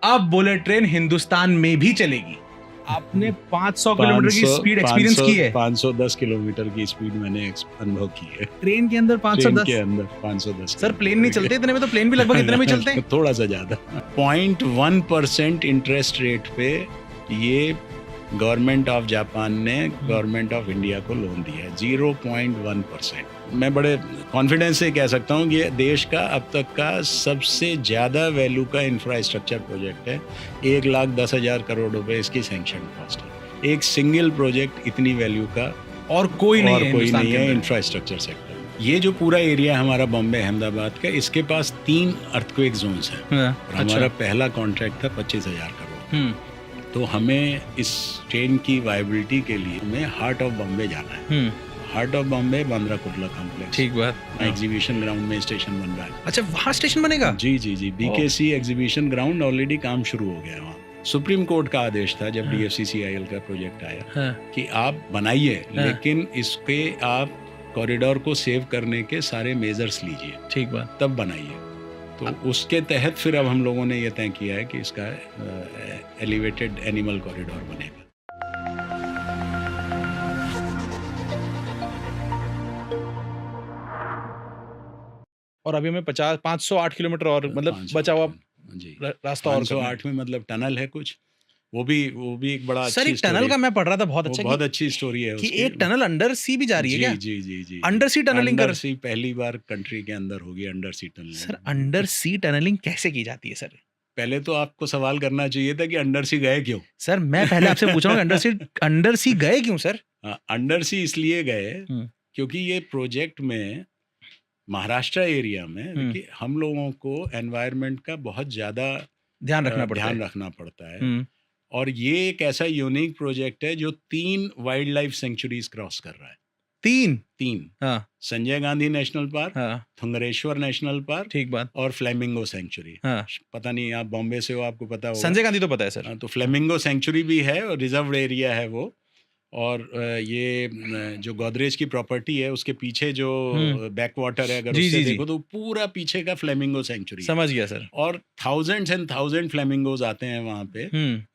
अब bullet train Hindustan में भी चलेगी। आपने 500 किलोमीटर की स्पीड एक्सपीरियंस की है। 510 किलोमीटर की स्पीड मैंने अनुभव की है ट्रेन के अंदर 510? ट्रेन के अंदर 510। सर प्लेन नहीं चलते इतने में, तो प्लेन भी लगभग इतने में चलते हैं। थोड़ा सा ज्यादा। 0.1% इंटरेस्ट रेट पे ये गवर्नमेंट ऑफ जापान ने गवर्नमेंट ऑफ इंडिया को लोन दिया है। 0.1%। मैं बड़े कॉन्फिडेंस से कह सकता हूँ कि ये देश का अब तक का सबसे ज़्यादा वैल्यू का इंफ्रास्ट्रक्चर प्रोजेक्ट है। 1,10,000 करोड़ रुपए इसकी सैंक्शन कॉस्ट है। एक सिंगल प्रोजेक्ट इतनी वैल्यू का और कोई नहीं है इंफ्रास्ट्रक्चर सेक्टर। ये जो पूरा एरिया हमारा बॉम्बे अहमदाबाद का, इसके पास 3 अर्थक्वेक जोन्स हैं। हमारा पहला कॉन्ट्रैक्ट था 25,000 करोड़। तो हमें इस ट्रेन की वायबिलिटी के लिए हमें हार्ट ऑफ बॉम्बे जाना है। Heart of Bombay Bandra Kurla complex. ठीक बात। एग्जीबिशन ग्राउंड में स्टेशन बन रहा है। अच्छा, वहाँ स्टेशन बनेगा? जी। बीकेसी एग्जीबिशन ग्राउंड ऑलरेडी काम शुरू हो गया वहाँ। सुप्रीम कोर्ट का आदेश था जब DFCCIL का प्रोजेक्ट आया कि आप बनाइए, लेकिन इसके आप कॉरिडोर को सेव करने के सारे मेजर्स लीजिए। ठीक बात। तब बनाइए। तो उसके तहत फिर अब हम लोगों ने ये तय किया है कि इसका एलिवेटेड एनिमल कॉरिडोर बनेगा। और अभी हमें 508 किलोमीटर और मतलब बचा हुआ रास्ता और 508 में मतलब टनल है कुछ, वो भी एक बड़ा सर एक टनल का मैं पढ़ रहा था, बहुत अच्छा, बहुत अच्छी स्टोरी है कि एक टनल अंडर सी भी जा रही है क्या? जी। अंडर सी टनलिंग अंडर सी पहली बार कंट्री के अंदर होगी अंडर सी टनलिंग। सर अंडर सी टनलिंग कैसे की जाती है सर? पहले तो आपको सवाल करना चाहिए था कि अंडर सी गए क्यों। सर मैं पहले आपसे पूछ रहा हूँ अंडर सी गए क्यों सर? अंडर सी इसलिए गए क्योंकि ये प्रोजेक्ट में महाराष्ट्र एरिया में कि हम लोगों को एनवायरनमेंट का बहुत ज़्यादा ध्यान रखना पड़ता है। और ये एक ऐसा यूनिक प्रोजेक्ट है जो 3 वाइल्ड लाइफ सेंचुरीज क्रॉस कर रहा है। 3। हाँ। संजय गांधी नेशनल पार्क, हाँ। थुंगरेश्वर नेशनल पार्क, ठीक बात, और फ्लेमिंगो सेंचुरी। हाँ। पता नहीं आप बॉम्बे से हो, आपको पता होगा। संजय गांधी तो पता है सर। तो फ्लेमिंगो सेंचुरी भी है और रिजर्व्ड एरिया है वो। और ये जो गोदरेज की प्रॉपर्टी है उसके पीछे जो बैक वाटर है, अगर उससे देखो तो पूरा पीछे का फ्लेमिंगो सेंचुरी। समझ गया सर। और थाउजेंड्स एंड थाउजेंड फ्लेमिंगोज आते हैं वहाँ पे।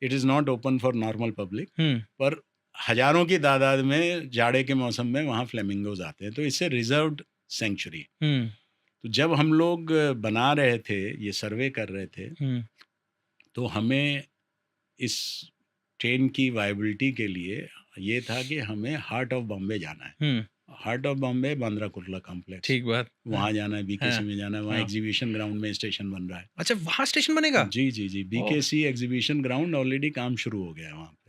It is not open for normal public, पर हजारों की तादाद में जाड़े के मौसम में वहाँ फ्लेमिंगोज आते हैं। तो इससे रिजर्व्ड सेंचुरी। तो जब हम लोग बना रहे थे, ये सर्वे कर रहे थे, तो हमें इस ट्रेन की वायबिलिटी के लिए ये था कि हमें हार्ट ऑफ बॉम्बे जाना है। Heart of Bombay Bandra Kurla complex. ठीक बात। वहाँ जाना है, BKC में जाना है। वहाँ एग्जीबिशन ग्राउंड में स्टेशन बन रहा है। अच्छा, वहाँ स्टेशन बनेगा? जी। BKC एग्जीबिशन ग्राउंड ऑलरेडी काम शुरू हो गया है वहाँ पे।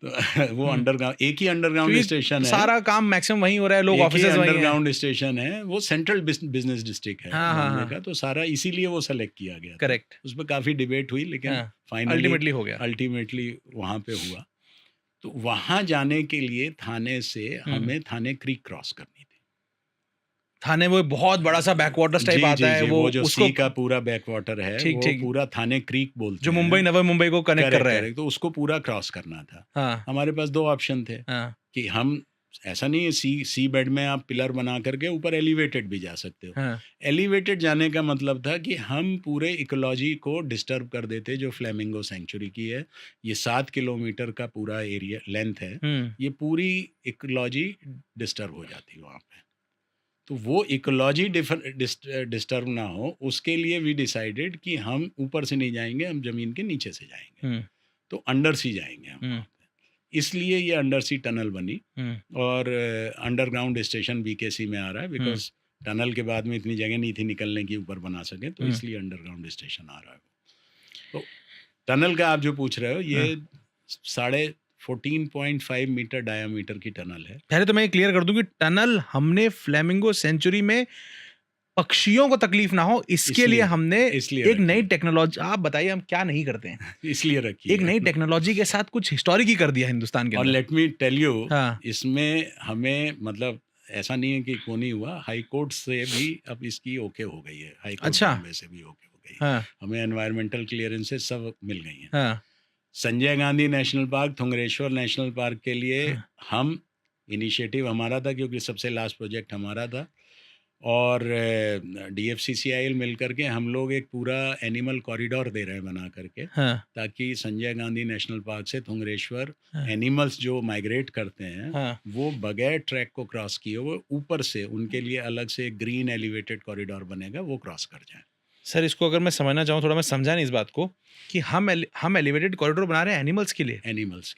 तो वो अंडरग्राउंड, एक ही अंडरग्राउंड स्टेशन है। सारा काम मैक्सिमम वहीं हो रहा है, लोग ऑफिसेज वहीं हैं। अंडरग्राउंड स्टेशन है, वो सेंट्रल बिजनेस डिस्ट्रिक्ट है बॉम्बे का। तो सारा इसीलिए वो सेलेक्ट किया गया। करेक्ट। उस पर काफी डिबेट हुई, लेकिन फाइनली अल्टीमेटली हो गया। अल्टीमेटली वहाँ पे हुआ। तो वहाँ जाने के लिए थाने से हमें थाने क्रीक क्रॉस करनी थी। थाने वो बहुत बड़ा सा बैकवाटर्स टाइप आता है, वो जो सी का पूरा बैकवाटर है, वो पूरा थाने क्रीक बोलते हैं, जो मुंबई नवी मुंबई को कनेक्ट कर रहा है। तो उसको पूरा क्रॉस करना था। हमारे पास 2 ऑप्शन थे कि हम, ऐसा नहीं है सी बेड में आप पिलर बना करके ऊपर एलिवेटेड भी जा सकते हो। एलिवेटेड जाने का मतलब था कि हम पूरे इकोलॉजी को डिस्टर्ब कर देते, जो फ्लेमिंगो सेंचुरी की है। ये 7 किलोमीटर का पूरा एरिया लेंथ है, ये पूरी इकोलॉजी डिस्टर्ब हो जाती वहाँ पे। तो वो इकोलॉजी डिस्टर्ब ना हो, उसके लिए वी डिसाइडेड कि हम ऊपर से नहीं जाएंगे, हम जमीन के नीचे से जाएंगे। तो अंडर सी जाएंगे हम। इसलिए ये अंडर सी टनल बनी। और अंडरग्राउंड स्टेशन BKC में आ रहा है, बिकॉज टनल के बाद में इतनी जगह नहीं थी निकलने की, ऊपर बना सके, तो इसलिए अंडरग्राउंड स्टेशन आ रहा है। तो टनल का आप जो पूछ रहे हो, ये 14.5 मीटर डायामीटर की टनल है। पहले तो मैं क्लियर कर दूं कि टनल हमने फ्लेमिंगो सेंचुरी में पक्षियों को तकलीफ ना हो, इसके लिए हमने एक नई टेक्नोलॉजी, आप बताइए हम क्या नहीं करते हैं, इसलिए रखी एक नई टेक्नोलॉजी के साथ कुछ हिस्टोरिक ही कर दिया हिंदुस्तान के अंदर। और लेट मी टेल यू, इसमें हमें मतलब ऐसा नहीं है कि क्यों नहीं हुआ, हाई कोर्ट से भी अब इसकी ओके हो गई है। हाई कोर्ट बॉम्बे से भी ओके हो गई है। हमें एनवायरमेंटल क्लियरेंसेस सब मिल गई हैं। Sanjay Gandhi national park, Tungareshwar national park के लिए हम इनिशिएटिव हमारा था, क्योंकि सबसे लास्ट प्रोजेक्ट हमारा था। और DFCCIL मिलकर के हम लोग एक पूरा एनिमल कॉरिडोर दे रहे हैं बना करके, ताकि संजय गांधी नेशनल पार्क से थुंगरेश्वर एनिमल्स जो माइग्रेट करते हैं वो बगैर ट्रैक को क्रॉस किए वो ऊपर से उनके लिए अलग से एक ग्रीन एलिवेटेड कॉरिडोर बनेगा, वो क्रॉस कर जाए। सर इसको अगर मैं समझना चाहूँ, थोड़ा मैं समझा नहीं इस बात को, कि हम एलिवेटेड कॉरिडोर बना रहे हैं एनिमल्स के लिए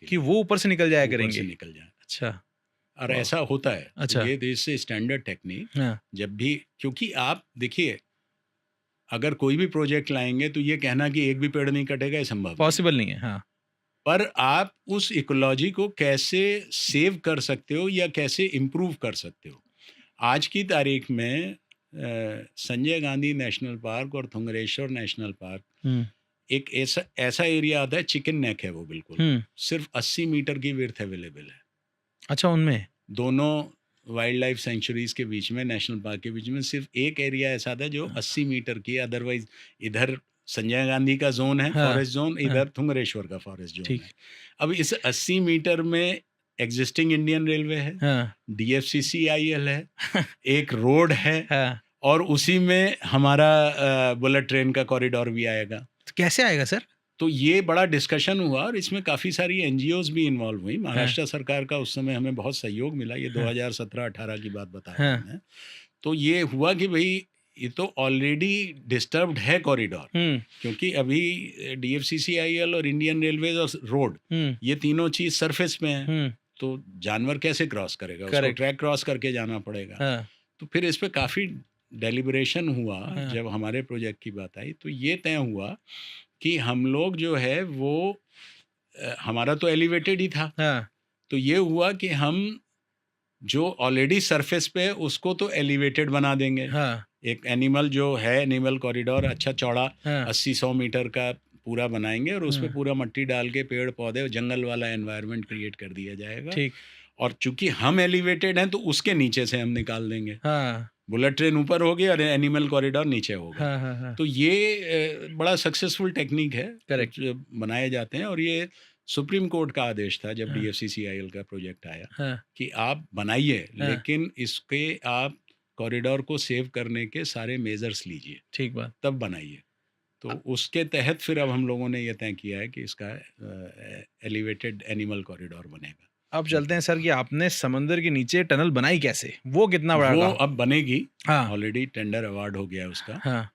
कि वो ऊपर से निकल जाया करेंगे, निकल जाए। अच्छा, और ऐसा होता है। अच्छा, ये देश से स्टैंडर्ड टेक्निक जब भी, क्योंकि आप देखिए अगर कोई भी प्रोजेक्ट लाएंगे तो ये कहना कि एक भी पेड़ नहीं कटेगा, ये संभव पॉसिबल नहीं है। हाँ, पर आप उस इकोलॉजी को कैसे सेव कर सकते हो या कैसे इम्प्रूव कर सकते हो। आज की तारीख में संजय गांधी नेशनल पार्क और थुंगरेश्वर नेशनल पार्क एक ऐसा एरिया आता है, चिकन नेक है वो बिल्कुल, सिर्फ 80 मीटर की विड्थ अवेलेबल है। अच्छा, उनमें दोनों वाइल्ड लाइफ सेंचुरीज के बीच में, नेशनल पार्क के बीच में सिर्फ एक एरिया ऐसा था जो 80 मीटर की, अदरवाइज इधर संजय गांधी का जोन है, फॉरेस्ट जोन, इधर थुंगरेश्वर का फॉरेस्ट जोन है। अब इस 80 मीटर में एग्जिस्टिंग इंडियन रेलवे है, DFCCIL है, एक रोड है, और उसी में हमारा बुलेट ट्रेन का कॉरिडोर भी आएगा। तो कैसे आएगा सर? तो ये बड़ा डिस्कशन हुआ और इसमें काफ़ी सारी NGOs भी इन्वॉल्व हुई। महाराष्ट्र सरकार का उस समय हमें बहुत सहयोग मिला। ये 2017-18 की बात बता रहा हूँ मैं। तो ये हुआ कि भाई ये तो ऑलरेडी डिस्टर्ब्ड है कॉरिडोर, क्योंकि अभी DFCCIL और इंडियन रेलवेज और रोड, ये तीनों चीज़ सरफेस पे हैं, तो जानवर कैसे क्रॉस करेगा? उसको ट्रैक क्रॉस करके जाना पड़ेगा। तो फिर इस पर काफ़ी डेलिब्रेशन हुआ। जब हमारे प्रोजेक्ट की बात आई तो ये तय हुआ कि हम लोग जो है वो हमारा तो एलिवेटेड ही था, तो ये हुआ कि हम जो ऑलरेडी सरफेस पे उसको तो एलिवेटेड बना देंगे। एक एनिमल जो है, एनिमल कॉरिडोर अच्छा चौड़ा 80-100 मीटर का पूरा बनाएंगे और उस पर पूरा मट्टी डाल के पेड़ पौधे, जंगल वाला एनवायरनमेंट क्रिएट कर दिया जाएगा। ठीक। और चूंकि हम एलिवेटेड हैं तो उसके नीचे से हम निकाल देंगे। बुलेट ट्रेन ऊपर होगी और एनिमल कॉरिडोर नीचे होगा। तो ये बड़ा सक्सेसफुल टेक्निक है, करेक्ट, बनाए जाते हैं। और ये सुप्रीम कोर्ट का आदेश था जब DFCCIL का प्रोजेक्ट आया कि आप बनाइए, लेकिन इसके आप कॉरिडोर को सेव करने के सारे मेजर्स लीजिए, ठीक बात, तब बनाइए। तो उसके तहत फिर अब हम लोगों ने ये तय किया है कि इसका एलिवेटेड एनिमल कॉरिडोर बनेगा। अब चलते हैं सर कि आपने समंदर के नीचे टनल बनाई कैसे, वो कितना बड़ा? वो अब बनेगी, ऑलरेडी टेंडर अवार्ड हो गया उसका।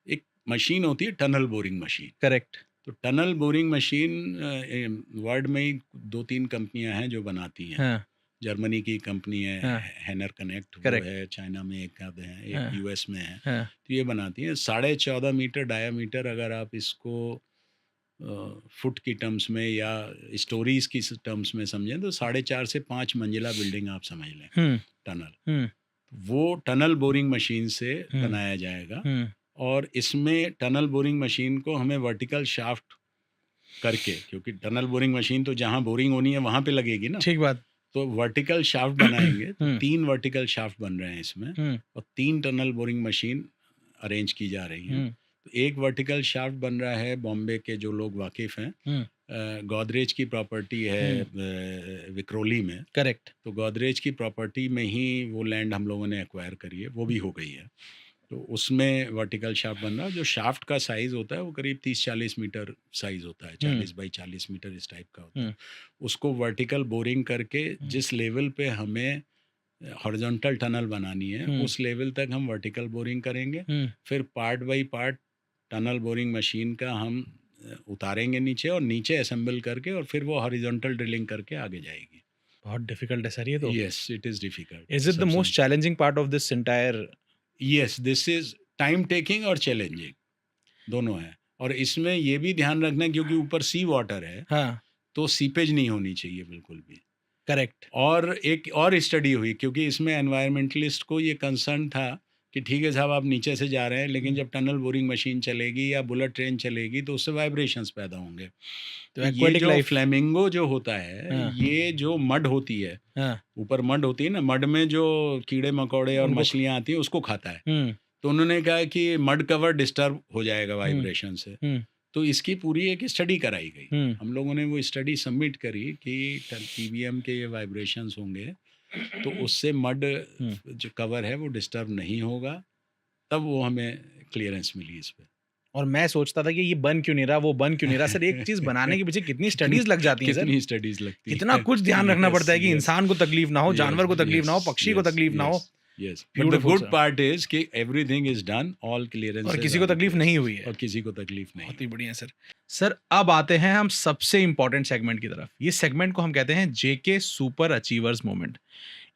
एक मशीन होती है टनल बोरिंग मशीन, करेक्ट। तो टनल बोरिंग मशीन वर्ल्ड में ही 2-3 कंपनियां हैं जो बनाती हैं। जर्मनी की कंपनी है, हैनर कनेक्ट, वो है, चाइना में एक है, एक US में है। तो ये बनाती है 14.5 मीटर डायामीटर। अगर आप इसको फुट की टर्म्स में या स्टोरीज की टर्म्स में समझें तो 4.5 से 5 मंजिला बिल्डिंग आप समझ लें टनल। वो टनल बोरिंग मशीन से बनाया जाएगा। और इसमें टनल बोरिंग मशीन को हमें वर्टिकल शाफ्ट करके, क्योंकि टनल बोरिंग मशीन तो जहाँ बोरिंग होनी है वहाँ पे लगेगी ना, ठीक बात, तो वर्टिकल शाफ्ट बनाएंगे। तो 3 वर्टिकल शाफ्ट बन रहे हैं इसमें, और 3 टनल बोरिंग मशीन अरेंज की जा रही हैं। तो एक वर्टिकल शाफ्ट बन रहा है, बॉम्बे के जो लोग वाकिफ हैं, गोदरेज की प्रॉपर्टी है विक्रोली में, करेक्ट। तो गोदरेज की प्रॉपर्टी में ही वो लैंड हम लोगों ने एक्वायर करी है, वो भी हो गई है। तो उसमें वर्टिकल शाफ्ट बन रहा है। जो शाफ्ट का साइज़ होता है वो करीब 30-40 मीटर साइज़ होता है, 40 बाई 40 मीटर इस टाइप का होता है। उसको वर्टिकल बोरिंग करके जिस लेवल पे हमें हॉरिजॉन्टल टनल बनानी है उस लेवल तक हम वर्टिकल बोरिंग करेंगे। फिर part by part tunnel boring machine का हम उतारेंगे नीचे, और नीचे असेंबल करके, और फिर वो हॉरिजॉन्टल ड्रिलिंग करके आगे जाएगी। बहुत डिफिकल्ट है सर ये तो। Yes, it is difficult. Is it the most challenging part of this entire? Yes, this is time taking और चैलेंजिंग, दोनों है। और इसमें ये भी ध्यान रखना है क्योंकि ऊपर सी वाटर है, तो सीपेज नहीं होनी चाहिए बिल्कुल भी, करेक्ट। और एक और स्टडी हुई, क्योंकि इसमें एनवायरमेंटलिस्ट को ये कंसर्न था कि ठीक है साहब आप नीचे से जा रहे हैं, लेकिन जब टनल बोरिंग मशीन चलेगी या बुलेट ट्रेन चलेगी तो उससे वाइब्रेशंस पैदा होंगे। तो ये जो फ्लेमिंगो जो होता है, ये जो मड होती है, ऊपर मड होती है ना, मड में जो कीड़े मकोड़े और मछलियाँ आती हैं उसको खाता है। तो उन्होंने कहा कि मड कवर डिस्टर्ब हो जाएगा वाइब्रेशन से। तो इसकी पूरी एक स्टडी कराई गई। हम लोगों ने वो स्टडी सबमिट करी कि TBM के ये वाइब्रेशंस होंगे तो उससे मड जो कवर है वो डिस्टर्ब नहीं होगा, तब वो हमें क्लियरेंस मिली इस पे। और मैं सोचता था कि ये बन क्यों नहीं रहा, वो बन क्यों नहीं रहा। सर एक चीज़ बनाने के पीछे कितनी स्टडीज़ लग जाती हैं सर। कितनी स्टडीज़ लगती कितना है। कुछ ध्यान रखना पड़ता है कि Yes, इंसान को तकलीफ ना हो, जानवर को तकलीफ ना हो, पक्षी को तकलीफ ना हो। Yes. But the Beautiful, good sir. part is कि everything is done, all clearances और किसी को are in तकलीफ place. नहीं हुई है। और किसी को तकलीफ नहीं। बहुत ही बढ़िया सर। सर अब आते हैं हम सबसे इम्पोर्टेंट सेगमेंट की तरफ। ये सेगमेंट को हम कहते हैं जेके सुपर अचीवर्स मोमेंट।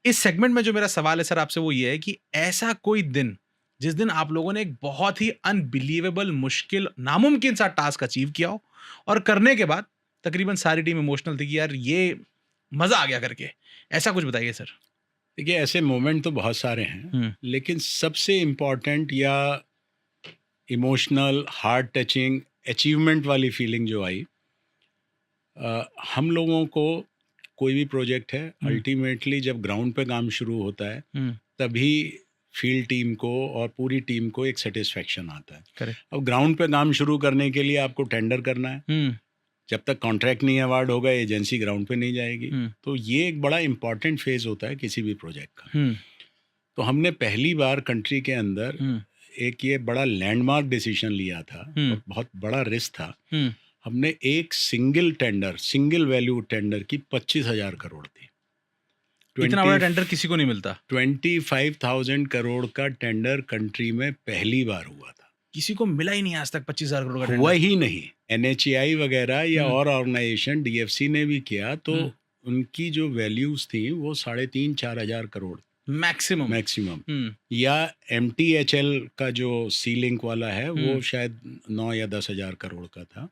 इस सेगमेंट में जो मेरा सवाल है सर आपसे वो ये है कि ऐसा कोई दिन जिस दिन आप लोगों ने एक बहुत ही अनबिलीवेबल, मुश्किल, नामुमकिन सा टास्क अचीव किया हो और करने के बाद तकरीबन सारी टीम इमोशनल थी कि यार ये मजा आ गया करके, ऐसा कुछ बताइए सर। देखिए ऐसे मोमेंट तो बहुत सारे हैं, लेकिन सबसे इम्पोर्टेंट या इमोशनल, हार्ट टचिंग, अचीवमेंट वाली फीलिंग जो आई, हम लोगों को कोई भी प्रोजेक्ट है अल्टीमेटली जब ग्राउंड पे काम शुरू होता है तभी फील्ड टीम को और पूरी टीम को एक सेटिस्फेक्शन आता है। Correct. अब ग्राउंड पे काम शुरू करने के लिए आपको टेंडर करना है, जब तक कॉन्ट्रैक्ट नहीं अवार्ड होगा एजेंसी ग्राउंड पे नहीं जाएगी। तो ये एक बड़ा इम्पॉर्टेंट फेज होता है किसी भी प्रोजेक्ट का। तो हमने पहली बार कंट्री के अंदर एक ये बड़ा लैंडमार्क डिसीजन लिया था और बहुत बड़ा रिस्क था। हमने एक सिंगल वैल्यू टेंडर की 25,000 करोड़ थी। इतना बड़ा टेंडर किसी को नहीं मिलता। 25,000 करोड़ का टेंडर कंट्री में पहली बार हुआ था। किसी को मिला ही नहीं आज तक 25,000 करोड़ का टेंडर। हुआ ही नहीं। NHAI वगैरह या और ऑर्गेनाइजेशन DFC ने भी किया तो उनकी जो वैल्यूज थी वो 3,500-4 हजार करोड़ मैक्सिमम। या MTHL का जो सी लिंक वाला है वो शायद 9 या 10 हजार करोड़ का था।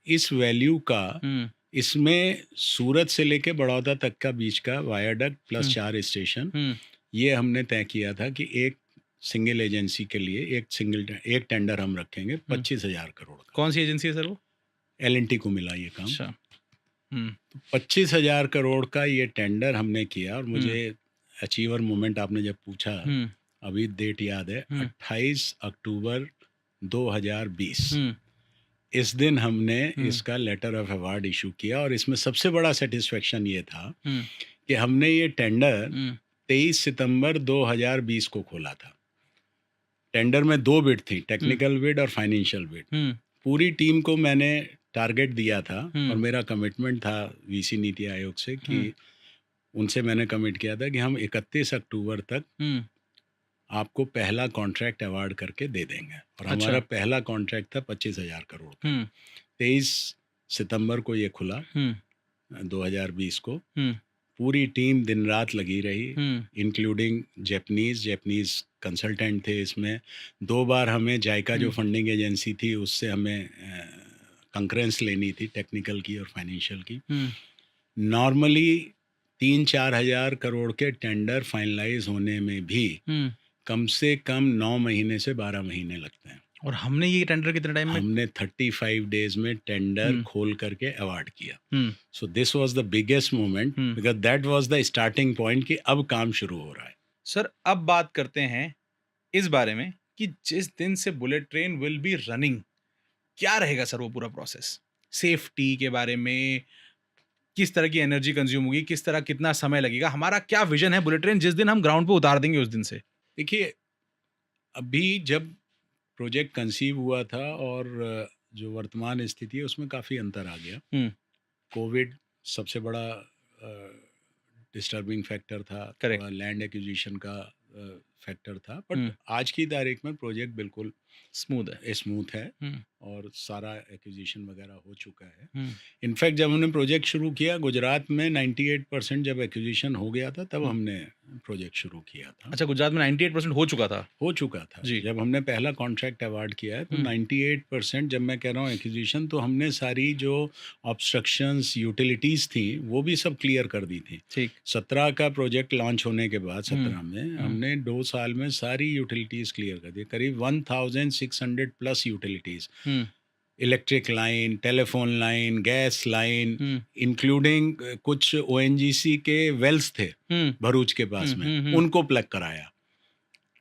इस वैल्यू का इसमें सूरत से लेके बड़ौदा तक का बीच का वायाडक्ट प्लस 4 स्टेशन, ये हमने तय किया था कि एक सिंगल एजेंसी के लिए एक टेंडर हम रखेंगे 25,000 करोड़ का। कौन सी एजेंसी है सर वो? L&T को मिला ये काम। अच्छा। तो 25,000 करोड़ का ये टेंडर हमने किया। और मुझे अचीवर मोमेंट आपने जब पूछा, अभी डेट याद है, 28 अक्टूबर 2020। इस दिन हमने इसका लेटर ऑफ अवार्ड इशू किया। और इसमें सबसे बड़ा सेटिस्फेक्शन ये था कि हमने ये टेंडर 23 सितंबर 2020 को खोला था। टेंडर में 2 बिड थी, टेक्निकल बिड और फाइनेंशियल बिड। पूरी टीम को मैंने टारगेट दिया था और मेरा कमिटमेंट था VC नीति आयोग से कि उनसे मैंने कमिट किया था कि हम 31 अक्टूबर तक आपको पहला कॉन्ट्रैक्ट अवार्ड करके दे देंगे। और हमारा पहला कॉन्ट्रैक्ट था 25,000 करोड़ का। 23 सितंबर को ये खुला 2020 को। पूरी टीम दिन रात लगी रही, इंक्लूडिंग जैपनीज कंसल्टेंट थे इसमें। 2 बार हमें जायका जो फंडिंग एजेंसी थी उससे हमें कंकरेंस लेनी थी, टेक्निकल की और फाइनेंशियल की। नॉर्मली 3-4 हजार करोड़ के टेंडर फाइनलाइज होने में भी कम से कम 9 महीने से 12 महीने लगते हैं। और हमने ये टेंडर कितने टाइम में? हमने 35 डेज में टेंडर खोल करके अवार्ड किया। So this was the biggest moment because that was the starting point कि अब काम शुरू हो रहा है। सर अब बात करते हैं इस बारे में कि जिस दिन से bullet train will be running, क्या रहेगा सर वो पूरा प्रोसेस? सेफ्टी के बारे में, किस तरह की एनर्जी कंज्यूम होगी, किस तरह कितना समय लगेगा, हमारा क्या विजन है बुलेट ट्रेन जिस दिन हम ग्राउंड पे उतार देंगे उस दिन से? देखिए अभी जब प्रोजेक्ट कंसीव हुआ था और जो वर्तमान स्थिति है उसमें काफ़ी अंतर आ गया। कोविड सबसे बड़ा डिस्टर्बिंग फैक्टर था, लैंड एक्विजिशन का फैक्टर था। बट आज की तारीख में प्रोजेक्ट बिल्कुल स्मूथ है और सारा एक्विजिशन वगैरह हो चुका है। इनफैक्ट जब हमने प्रोजेक्ट शुरू किया गुजरात में 98% जब एक्विजिशन हो गया था तब हमने प्रोजेक्ट शुरू किया था। अच्छा, गुजरात में 98% हो चुका था जी। जब हमने पहला कॉन्ट्रैक्ट अवार्ड किया है तो 98%, जब मैं कह रहा हूँ एक्विजिशन, तो हमने सारी जो ऑब्स्ट्रक्शंस यूटिलिटीज़ थी वो भी सब क्लियर कर दी थी। ठीक। 17 का प्रोजेक्ट लॉन्च होने के बाद 17 में हमने 2 साल में सारी यूटिलिटीज़ क्लियर कर दी। करीब 1600 plus utilities, electric line, telephone line, gas line, including कुछ ONGC के वेल्स थे भरूच के पास में, उनको प्लग कराया।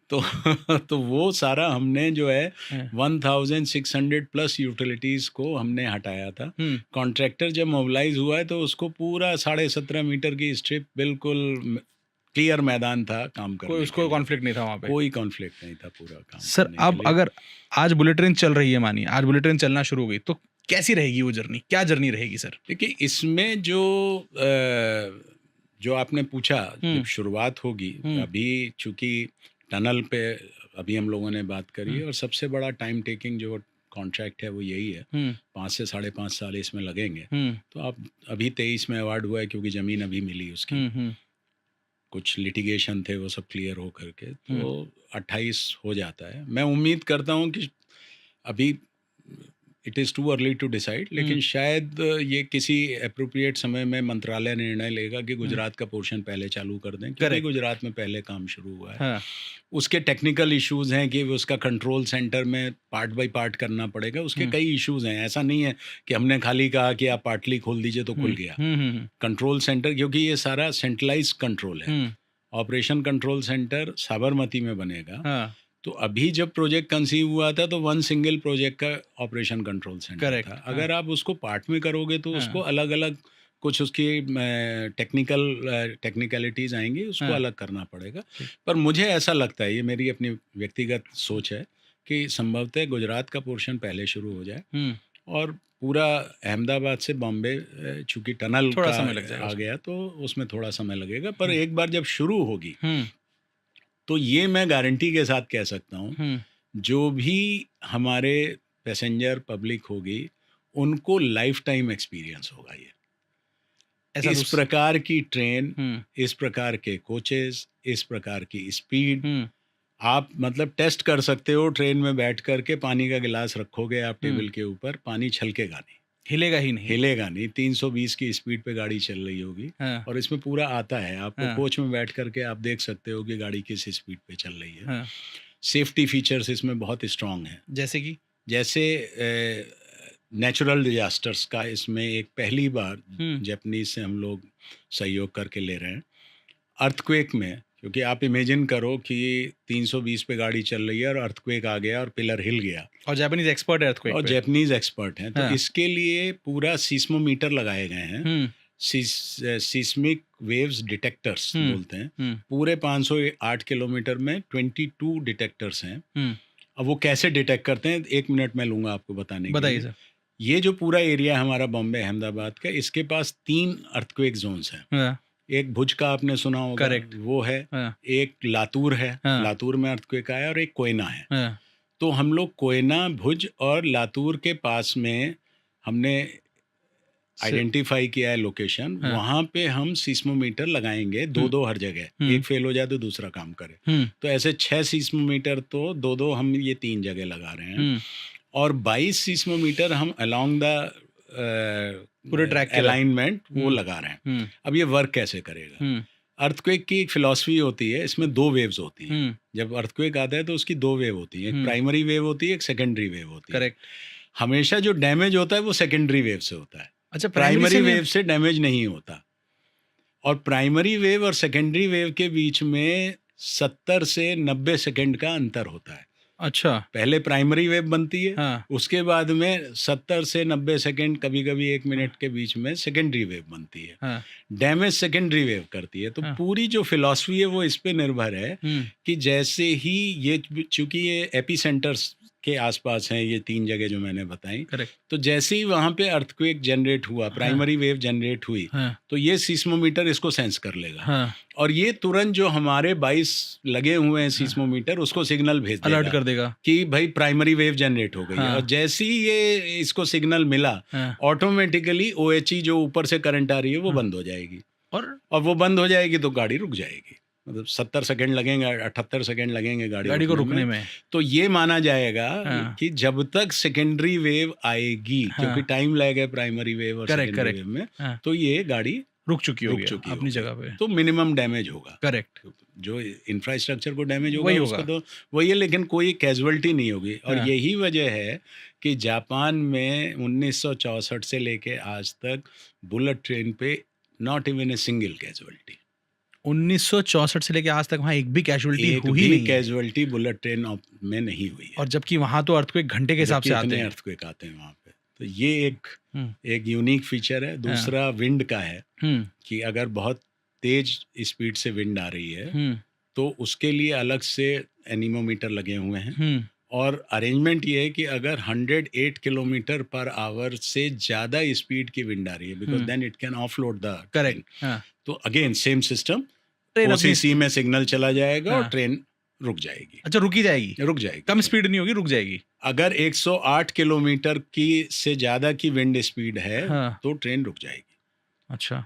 तो वो सारा हमने जो है 1600 प्लस यूटिलिटीज़ को हमने हटाया था। कॉन्ट्रैक्टर जब मोबिलाइज हुआ है तो उसको पूरा 17.5 मीटर की स्ट्रिप बिल्कुल क्लियर मैदान था काम करने कोई उसको कॉन्फ्लिक्ट नहीं था वहाँ पे, कोई कॉन्फ्लिक्ट नहीं था पूरा काम सर। अब अगर आज बुलेट ट्रेन चल रही है, मानिए आज बुलेट ट्रेन चलना शुरू हो गई, तो कैसी रहेगी वो जर्नी, क्या जर्नी रहेगी सर? देखिए इसमें जो आपने पूछा, जब शुरुआत होगी, अभी चूंकि टनल पे अभी हम लोगों ने बात करी है, और सबसे बड़ा टाइम टेकिंग जो कॉन्ट्रैक्ट है वो यही है, 5 से 5.5 साल इसमें लगेंगे। तो अब अभी 23 में अवार्ड हुआ है, क्योंकि ज़मीन अभी मिली उसकी, कुछ लिटिगेशन थे वो सब क्लियर हो करके, तो 28 हो जाता है। मैं उम्मीद करता हूँ कि अभी it is too early to decide, लेकिन शायद ये किसी अप्रोप्रिएट समय में मंत्रालय निर्णय लेगा कि गुजरात का पोर्शन पहले चालू कर दें, क्योंकि गुजरात में पहले काम शुरू हुआ है। हाँ। उसके टेक्निकल इश्यूज हैं कि उसका कंट्रोल सेंटर में पार्ट बाय पार्ट करना पड़ेगा, उसके कई इश्यूज हैं। ऐसा नहीं है कि हमने खाली कहा कि आप पार्टली खोल दीजिए तो खुल गया। कंट्रोल सेंटर, क्योंकि ये सारा सेंट्रलाइज कंट्रोल है, ऑपरेशन कंट्रोल सेंटर साबरमती में बनेगा। हाँ। तो अभी जब प्रोजेक्ट कंसीव हुआ था तो 1 सिंगल प्रोजेक्ट का ऑपरेशन कंट्रोल सेंटर था। अगर आप उसको पार्ट में करोगे तो उसको अलग अलग कुछ उसकी टेक्निकलिटीज़ आएंगी, उसको अलग करना पड़ेगा। पर मुझे ऐसा लगता है, ये मेरी अपनी व्यक्तिगत सोच है, कि संभवतः गुजरात का पोर्शन पहले शुरू हो जाए, और पूरा अहमदाबाद से बॉम्बे चूँकि टनल थोड़ा समय लग जाएगा, आ गया तो उसमें थोड़ा समय लगेगा। पर एक बार जब शुरू होगी तो ये मैं गारंटी के साथ कह सकता हूँ, जो भी हमारे पैसेंजर पब्लिक होगी उनको लाइफ टाइम एक्सपीरियंस होगा। ये इस प्रकार की ट्रेन, इस प्रकार के कोचेस, इस प्रकार की स्पीड, आप मतलब टेस्ट कर सकते हो। ट्रेन में बैठ करके पानी का गिलास रखोगे आप टेबल के ऊपर, पानी छलकेगा नहीं, हिलेगा ही नहीं, हिलेगा नहीं। 320 की स्पीड पे गाड़ी चल रही होगी। हाँ। और इसमें पूरा आता है आपको। हाँ। कोच में बैठ करके आप देख सकते हो कि गाड़ी किस स्पीड पे चल रही है। हाँ। सेफ्टी फीचर्स इसमें बहुत स्ट्रांग है, जैसे नेचुरल डिजास्टर्स का इसमें एक पहली बार जापानीज से हम लोग सहयोग करके ले रहे हैं। अर्थक्वेक में, क्योंकि आप इमेजिन करो कि 320 पे गाड़ी चल रही है और अर्थक्वेक आ गया और पिलर हिल गया, और जापानीज एक्सपर्ट है अर्थक्वेक, और जापानीज एक्सपर्ट हैं। तो इसके लिए पूरा सीस्मोमीटर लगाए गए हैं, सीस्मिक वेव्स डिटेक्टर्स बोलते हैं। पूरे 508 किलोमीटर में 22 डिटेक्टर्स हैं। अब वो कैसे डिटेक्ट करते हैं 1 मिनट में लूंगा आपको बताने के लिए। ये जो पूरा एरिया हमारा बॉम्बे अहमदाबाद का, इसके पास 3 अर्थक्वेक जोन्स हैं। एक भुज का आपने सुना होगा, वो है। एक लातूर है, लातूर में अर्थक्वेक आया, और एक कोयना है। तो हम लोग कोयना, भुज और लातूर के पास में हमने आइडेंटिफाई किया है लोकेशन। वहां पे हम सीस्मोमीटर लगाएंगे, 2-2 हर जगह। एक फेल हो जाए तो दूसरा काम करे। तो ऐसे 6 सीस्मोमीटर, तो 2-2 हम ये 3 जगह लगा रहे हैं। और 22 सीस्मोमीटर हम अलोंग द पूरे ट्रैक के अलाइनमेंट वो लगा रहे हैं। अब ये वर्क कैसे करेगा? अर्थक्वेक की एक फिलॉसफी होती है, इसमें 2 वेव्स होती हैं। जब अर्थक्वेक आता है तो उसकी 2 वेव होती है, एक प्राइमरी वेव होती है, एक सेकेंडरी वेव होती है। करेक्ट। हमेशा जो डैमेज होता है वो सेकेंडरी वेव से होता है। अच्छा, प्राइमरी वेव से डैमेज नहीं होता। और प्राइमरी वेव और सेकेंडरी वेव के बीच में 70 से 90 सेकेंड का अंतर होता है। अच्छा, पहले प्राइमरी वेव बनती है। हाँ। उसके बाद में 70 से 90 सेकेंड, कभी कभी 1 मिनट के बीच में सेकेंडरी वेव बनती है। हाँ। डैमेज सेकेंडरी वेव करती है। तो हाँ। पूरी जो फिलॉसफी है वो इस पे निर्भर है कि जैसे ही ये, चूंकि ये एपी सेंटर्स के आसपास हैं ये 3 जगह जो मैंने बताई, तो जैसे ही वहां पे अर्थक्वेक जनरेट हुआ, प्राइमरी वेव जनरेट हुई, तो ये सीस्मोमीटर इसको सेंस कर लेगा। और ये तुरंत जो हमारे 22 लगे हुए हैं सीस्मोमीटर, उसको सिग्नल भेज देगा, अलर्ट कर देगा कि भाई प्राइमरी वेव जनरेट हो गई है। और जैसे ही ये इसको सिग्नल मिला, ऑटोमेटिकली OHE जो ऊपर से करंट आ रही है वो बंद हो जाएगी। और वो बंद हो जाएगी तो गाड़ी रुक जाएगी। मतलब 70 सेकंड लगेंगे, 78 सेकंड लगेंगे गाड़ी को रुकने में। तो ये माना जाएगा कि जब तक सेकेंडरी वेव आएगी, क्योंकि टाइम लैग है प्राइमरी वेव और सेकेंडरी वेव में, तो ये गाड़ी रुक चुकी होगी अपनी जगह पे, तो मिनिमम डैमेज होगा। करेक्ट। जो इंफ्रास्ट्रक्चर को डैमेज होगा उसका तो वही है, लेकिन कोई कैजुअलिटी नहीं होगी। और यही वजह है कि जापान में 1964 से लेके आज तक बुलेट ट्रेन पे not even a single casualty. 1964 से लेके आज तक वहाँ एक भी कैजुअलिटी हुई नहीं, कैजुअलिटी बुलेट ट्रेन में नहीं हुई है। और जबकि वहाँ तो अर्थक्वेक घंटे के हिसाब से आते हैं, अर्थक्वेक आते हैं वहाँ पे। तो ये एक यूनिक फीचर है। दूसरा विंड का है कि अगर बहुत तेज स्पीड से विंड आ रही है तो उसके लिए अलग से एनीमोमीटर लगे हुए हैं और अरेंजमेंट ये है कि अगर 108 किलोमीटर पर आवर से ज़्यादा स्पीड की विंड आ रही है because then it can offload the train, तो अगेन सेम सिस्टम, ओसीसी में सिग्नल चला जाएगा और ट्रेन रुक जाएगी। अच्छा, रुक जाएगी, कम स्पीड नहीं होगी, रुक जाएगी। अगर 108 किलोमीटर की से ज़्यादा की विंड स्पीड है तो ट्रेन रुक जाएगी। अच्छा,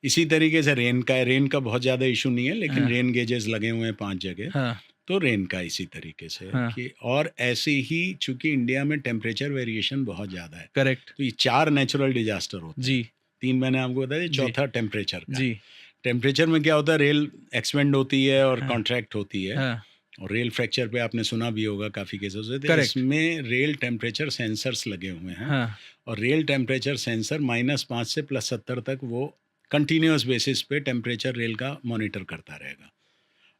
इसी तरीके से रेन का बहुत ज़्यादा इशू नहीं है, लेकिन रेन गेजेस लगे हुए हैं 5 जगह, तो रेन का इसी तरीके से कि, और ऐसे ही चूंकि इंडिया में टेम्परेचर वेरिएशन बहुत ज़्यादा है, करेक्ट, तो ये 4 नेचुरल डिजास्टर होते हैं जी। 3 मैंने आपको बताया, चौथा टेम्परेचर का जी। टेम्परेचर में क्या होता है, रेल एक्सपेंड होती है और कॉन्ट्रैक्ट होती है, और रेल फ्रैक्चर पे आपने सुना भी होगा काफ़ी केसेस होते हैं। इसमें रेल टेम्परेचर सेंसर्स लगे हुए हैं और रेल टेम्परेचर सेंसर -5 से +70 तक वो कंटिन्यूस बेसिस पे टेम्परेचर रेल का मॉनिटर करता रहेगा,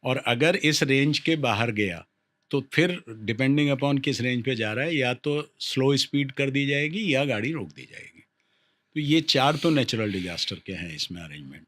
और अगर इस रेंज के बाहर गया तो फिर डिपेंडिंग अपॉन किस रेंज पे जा रहा है, या तो स्लो स्पीड कर दी जाएगी या गाड़ी रोक दी जाएगी। तो ये 4 तो नेचुरल डिजास्टर के हैं इसमें अरेंजमेंट।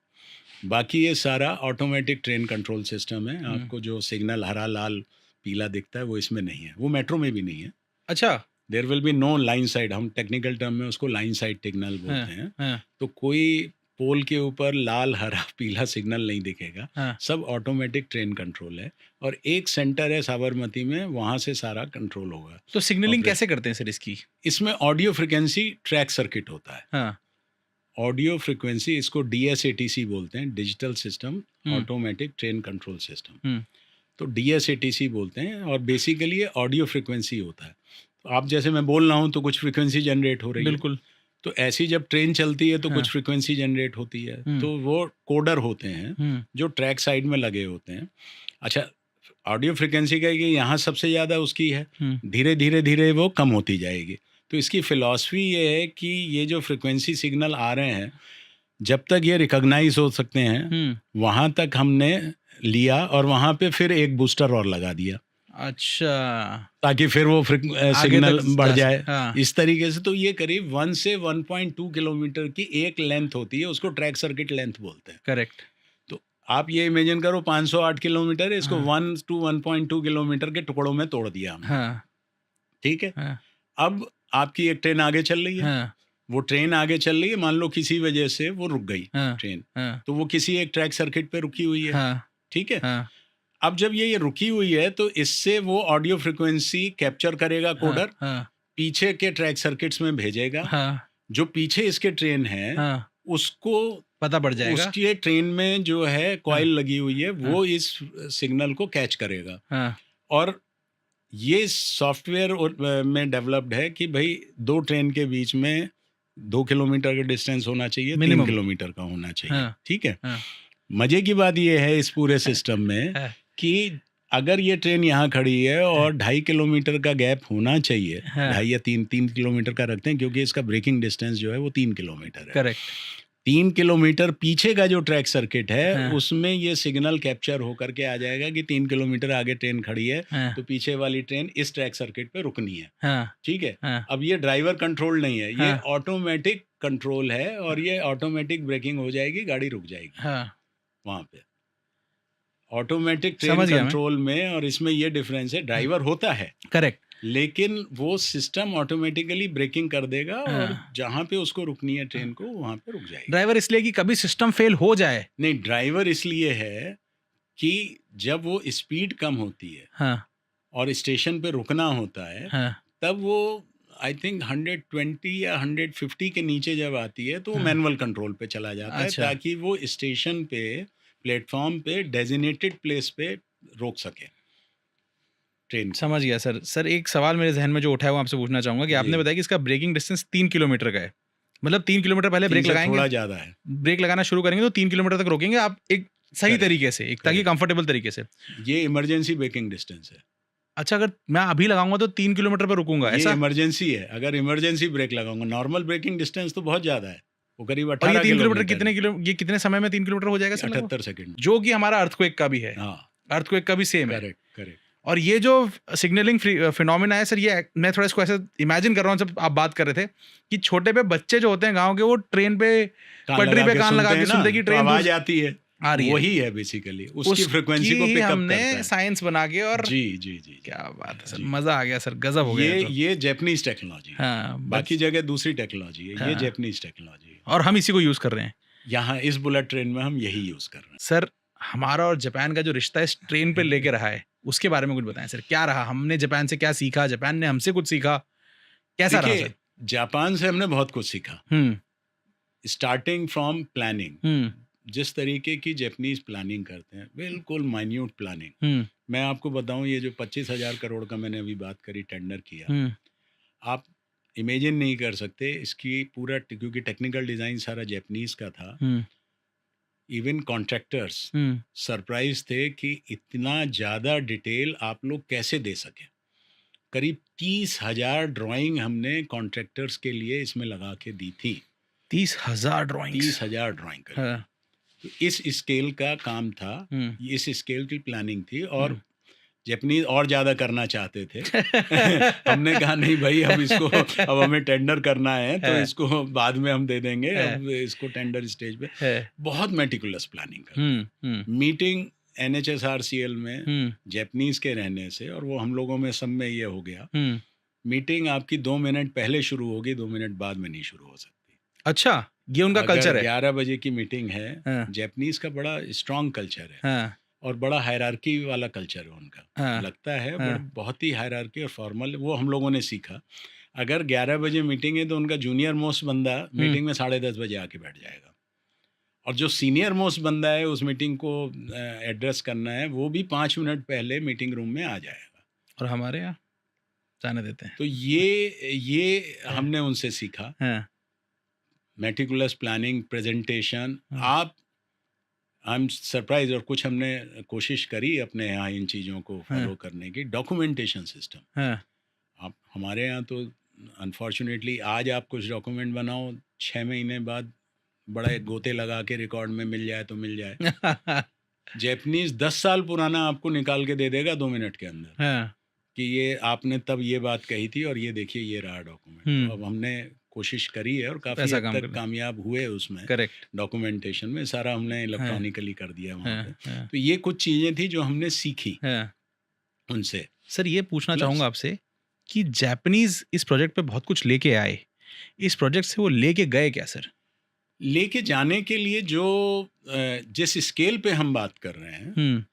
बाकी ये सारा ऑटोमेटिक ट्रेन कंट्रोल सिस्टम है। आपको जो सिग्नल हरा लाल पीला दिखता है वो इसमें नहीं है, वो मेट्रो में भी नहीं है। अच्छा, there will be no line side, हम टेक्निकल टर्म में उसको लाइन साइड सिग्नल बोलते हैं। तो कोई पोल के ऊपर लाल हरा पीला सिग्नल नहीं दिखेगा, सब ऑटोमेटिक ट्रेन कंट्रोल है, और एक सेंटर है साबरमती में, वहाँ से सारा कंट्रोल होगा। तो सिग्नलिंग कैसे करते हैं सर इसकी? इसमें ऑडियो फ्रिक्वेंसी ट्रैक सर्किट होता है। ऑडियो फ्रिक्वेंसी, इसको DSATC बोलते हैं, digital system automatic train control system. तो DSATC बोलते हैं, और बेसिकली ये ऑडियो फ्रिक्वेंसी होता है। तो आप जैसे मैं बोल रहा हूँ तो कुछ फ्रिक्वेंसी जनरेट हो रही है, बिल्कुल। तो ऐसी जब ट्रेन चलती है तो कुछ फ्रिक्वेंसी जनरेट होती है, तो वो कोडर होते हैं जो ट्रैक साइड में लगे होते हैं। अच्छा, ऑडियो फ्रिक्वेंसी का ये यहाँ सबसे ज़्यादा उसकी है, धीरे धीरे धीरे वो कम होती जाएगी। तो इसकी फ़िलॉसफी ये है कि ये जो फ्रिक्वेंसी सिग्नल आ रहे हैं, जब तक ये रिकॉग्नाइज हो सकते हैं वहाँ तक हमने लिया, और वहाँ पे फिर एक बूस्टर और लगा दिया। अच्छा, ताकि फिर वो सिग्नल बढ़ जाए। इस तरीके से तो ये करीब 1 से 1.2 किलोमीटर की एक लेंथ होती है, उसको ट्रैक सर्किट लेंथ बोलते हैं। करेक्ट। तो आप ये इमेजिन करो 508 किलोमीटर है, इसको 1 to 1.2 किलोमीटर के टुकड़ों में तोड़ दिया हमने। ठीक है। अब आपकी एक ट्रेन आगे चल रही है, वो ट्रेन आगे चल रही है, मान लो किसी वजह से वो रुक गई ट्रेन, तो वो किसी एक ट्रैक सर्किट पे रुकी हुई है। ठीक है। अब जब ये रुकी हुई है तो इससे वो ऑडियो फ्रिक्वेंसी कैप्चर करेगा कोडर, पीछे के ट्रैक सर्किट्स में भेजेगा, जो पीछे इसके ट्रेन है उसको पता पड़ जाएगा, उसकी ट्रेन में जो है कॉइल लगी हुई है वो इस सिग्नल को कैच करेगा। और ये सॉफ्टवेयर में डेवलप्ड है कि भाई 2 ट्रेन के बीच में 2 किलोमीटर का डिस्टेंस होना चाहिए, 3 किलोमीटर का होना चाहिए। ठीक है। मजे की बात ये है इस पूरे सिस्टम में कि अगर ये ट्रेन यहाँ खड़ी है और 2.5 किलोमीटर का गैप होना चाहिए, 2.5 या 3 किलोमीटर का रखते हैं क्योंकि इसका ब्रेकिंग डिस्टेंस जो है वो 3 किलोमीटर है। करेक्ट। 3 किलोमीटर पीछे का जो ट्रैक सर्किट है उसमें ये सिग्नल कैप्चर होकर के आ जाएगा कि 3 किलोमीटर आगे ट्रेन खड़ी है, तो पीछे वाली ट्रेन इस ट्रैक सर्किट पे रुकनी है। ठीक है। अब ये ड्राइवर कंट्रोल नहीं है, ये ऑटोमेटिक कंट्रोल है, और ये ऑटोमेटिक ब्रेकिंग हो जाएगी, गाड़ी रुक जाएगी वहां पे। ऑटोमेटिक ट्रेन कंट्रोल में और इसमें ये डिफरेंस है, ड्राइवर होता है करेक्ट, लेकिन वो सिस्टम ऑटोमेटिकली ब्रेकिंग कर देगा और जहाँ पे उसको रुकनी है ट्रेन को वहाँ पे रुक जाएगी। ड्राइवर इसलिए कि कभी सिस्टम फेल हो जाए? नहीं, ड्राइवर इसलिए है कि जब वो स्पीड कम होती है और स्टेशन पे रुकना होता है, तब वो आई थिंक 120 या 150 के नीचे जब आती है तो वो मैनुअल कंट्रोल पे चला जाता है, ताकि वो स्टेशन पे प्लेटफॉर्म पे डेजिनेटेड प्लेस पे रोक सके ट्रेन। समझ गया सर। सर एक सवाल मेरे जहन में जो उठा है वो आपसे पूछना चाहूंगा कि आपने बताया कि इसका ब्रेकिंग डिस्टेंस 3 किलोमीटर का है, मतलब 3 किलोमीटर पहले ब्रेक लगाएंगे, थोड़ा ज्यादा है, ब्रेक लगाना शुरू करेंगे तो 3 किलोमीटर तक रोकेंगे आप एक सही तरीके से, एक ताकि कंफर्टेबल तरीके से। ये इमरजेंसी ब्रेकिंग डिस्टेंस है। अच्छा, अगर मैं अभी लगाऊंगा तो 3 किलोमीटर पर रुकूंगा, ऐसा? इमरजेंसी है, अगर इमरजेंसी ब्रेक लगाऊंगा। नॉर्मल ब्रेकिंग डिस्टेंस तो बहुत ज्यादा है, वो करीब 18 किलोमीटर। ये कितने समय में 3 किलोमीटर हो जाएगा? 78 सेकंड, जो कि हमारा अर्थक्वेक का भी है। अर्थक्वेक का भी सेम है। करेक्ट। और ये जो सिग्नलिंग फिनोमेना है सर, ये मैं थोड़ा इसको ऐसे इमेजिन कर रहा हूँ, जब आप बात कर रहे थे कि छोटे पे बच्चे जो होते हैं गाँव के, वो ट्रेन पे पटरी पे कान लगा के सुनते कि ट्रेन आवाज आती है, आ रही वही है बेसिकली, उसकी फ्रीक्वेंसी को पिकअप हमने करता है साइंस बना के। और जी जी जी, क्या बात है सर, मजा आ गया सर, गजब हो गया ये जापानीज टेक्नोलॉजी है। हाँ, बाकी जगह दूसरी टेक्नोलॉजी है, हाँ, ये जापानीज टेक्नोलॉजी है और हम इसी को यूज कर रहे हैं यहाँ इस बुलेट ट्रेन में। हम यही यूज कर रहे हैं सर। हमारा और जापान का जो रिश्ता इस ट्रेन पे लेके रहा है, उसके बारे में कुछ बताएं सर। क्या रहा, हमने जापान से क्या सीखा, जापान ने हमसे कुछ सीखा, कैसा रहा सर? जापान से हमने बहुत कुछ सीखा, स्टार्टिंग फ्रॉम प्लानिंग। जिस तरीके की जापानीज प्लानिंग करते हैं, बिल्कुल माइन्यूट प्लानिंग। मैं आपको बताऊं, ये जो 25,000 करोड़ का मैंने अभी बात करी, टेंडर किया, आप इमेजिन नहीं कर सकते इसकी पूरा, क्योंकि टेक्निकल डिजाइन सारा जापानीज का था। इवन कॉन्ट्रैक्टर्स सरप्राइज थे कि इतना ज़्यादा डिटेल आप लोग कैसे दे सके। करीब 30,000 ड्राइंग हमने कॉन्ट्रैक्टर्स के लिए इसमें लगा के दी थी। 30,000 ड्राइंग, 30,000 ड्राइंग करी। तो इस स्केल का काम था, इस स्केल की प्लानिंग थी। और जापानीज और ज़्यादा करना चाहते थे हमने कहा नहीं भाई, हम इसको, अब हमें टेंडर करना है तो इसको बाद में हम दे देंगे, अब इसको टेंडर स्टेज पे। बहुत मेटिकुलस प्लानिंग करते। मीटिंग NHSRCL में जापानीज के रहने से, और वो हम लोगों में सब में ये हो गया, मीटिंग आपकी 2 मिनट पहले शुरू होगी, 2 मिनट बाद में नहीं शुरू हो सकती। अच्छा, ये उनका कल्चर है। 11 बजे की मीटिंग है, जापानीज का बड़ा स्ट्रॉन्ग कल्चर है और बड़ा हायरार्की वाला कल्चर है उनका। लगता है बहुत ही हायरार्की और फॉर्मल, वो हम लोगों ने सीखा। अगर 11 बजे मीटिंग है तो उनका जूनियर मोस्ट बंदा मीटिंग में 10:30 बजे आके बैठ जाएगा, और जो सीनियर मोस्ट बंदा है उस मीटिंग को एड्रेस करना है, वो भी 5 मिनट पहले मीटिंग रूम में आ जाएगा। और हमारे यहाँ जाने देते हैं। तो ये हमने उनसे सीखा, मेटिकुलस प्लानिंग, प्रेजेंटेशन। आप, आई एम सरप्राइज, और कुछ हमने कोशिश करी अपने यहाँ इन चीज़ों को फॉलो करने की। डॉक्यूमेंटेशन सिस्टम, आप हमारे यहाँ तो अनफॉर्चुनेटली आज आप कुछ डॉक्यूमेंट बनाओ, 6 महीने बाद बड़ा एक गोते लगा के रिकॉर्ड में मिल जाए तो मिल जाए। जापानीज 10 साल पुराना आपको निकाल के दे देगा 2 मिनट के अंदर कि ये आपने तब ये बात कही थी और ये देखिए ये रहा डॉक्यूमेंट। तो अब हमने कोशिश करी है और काफ़ी हद तक कामयाब हुए उसमें। करेक्ट, डॉक्यूमेंटेशन में सारा हमने इलेक्ट्रॉनिकली कर दिया वहाँ पे। तो ये कुछ चीज़ें थी जो हमने सीखी उनसे। सर ये पूछना चाहूँगा आपसे कि जापानीज इस प्रोजेक्ट पे बहुत कुछ लेके आए, इस प्रोजेक्ट से वो लेके गए क्या सर? लेके जाने के लिए जो जिस स्केल पे हम बात कर रहे हैं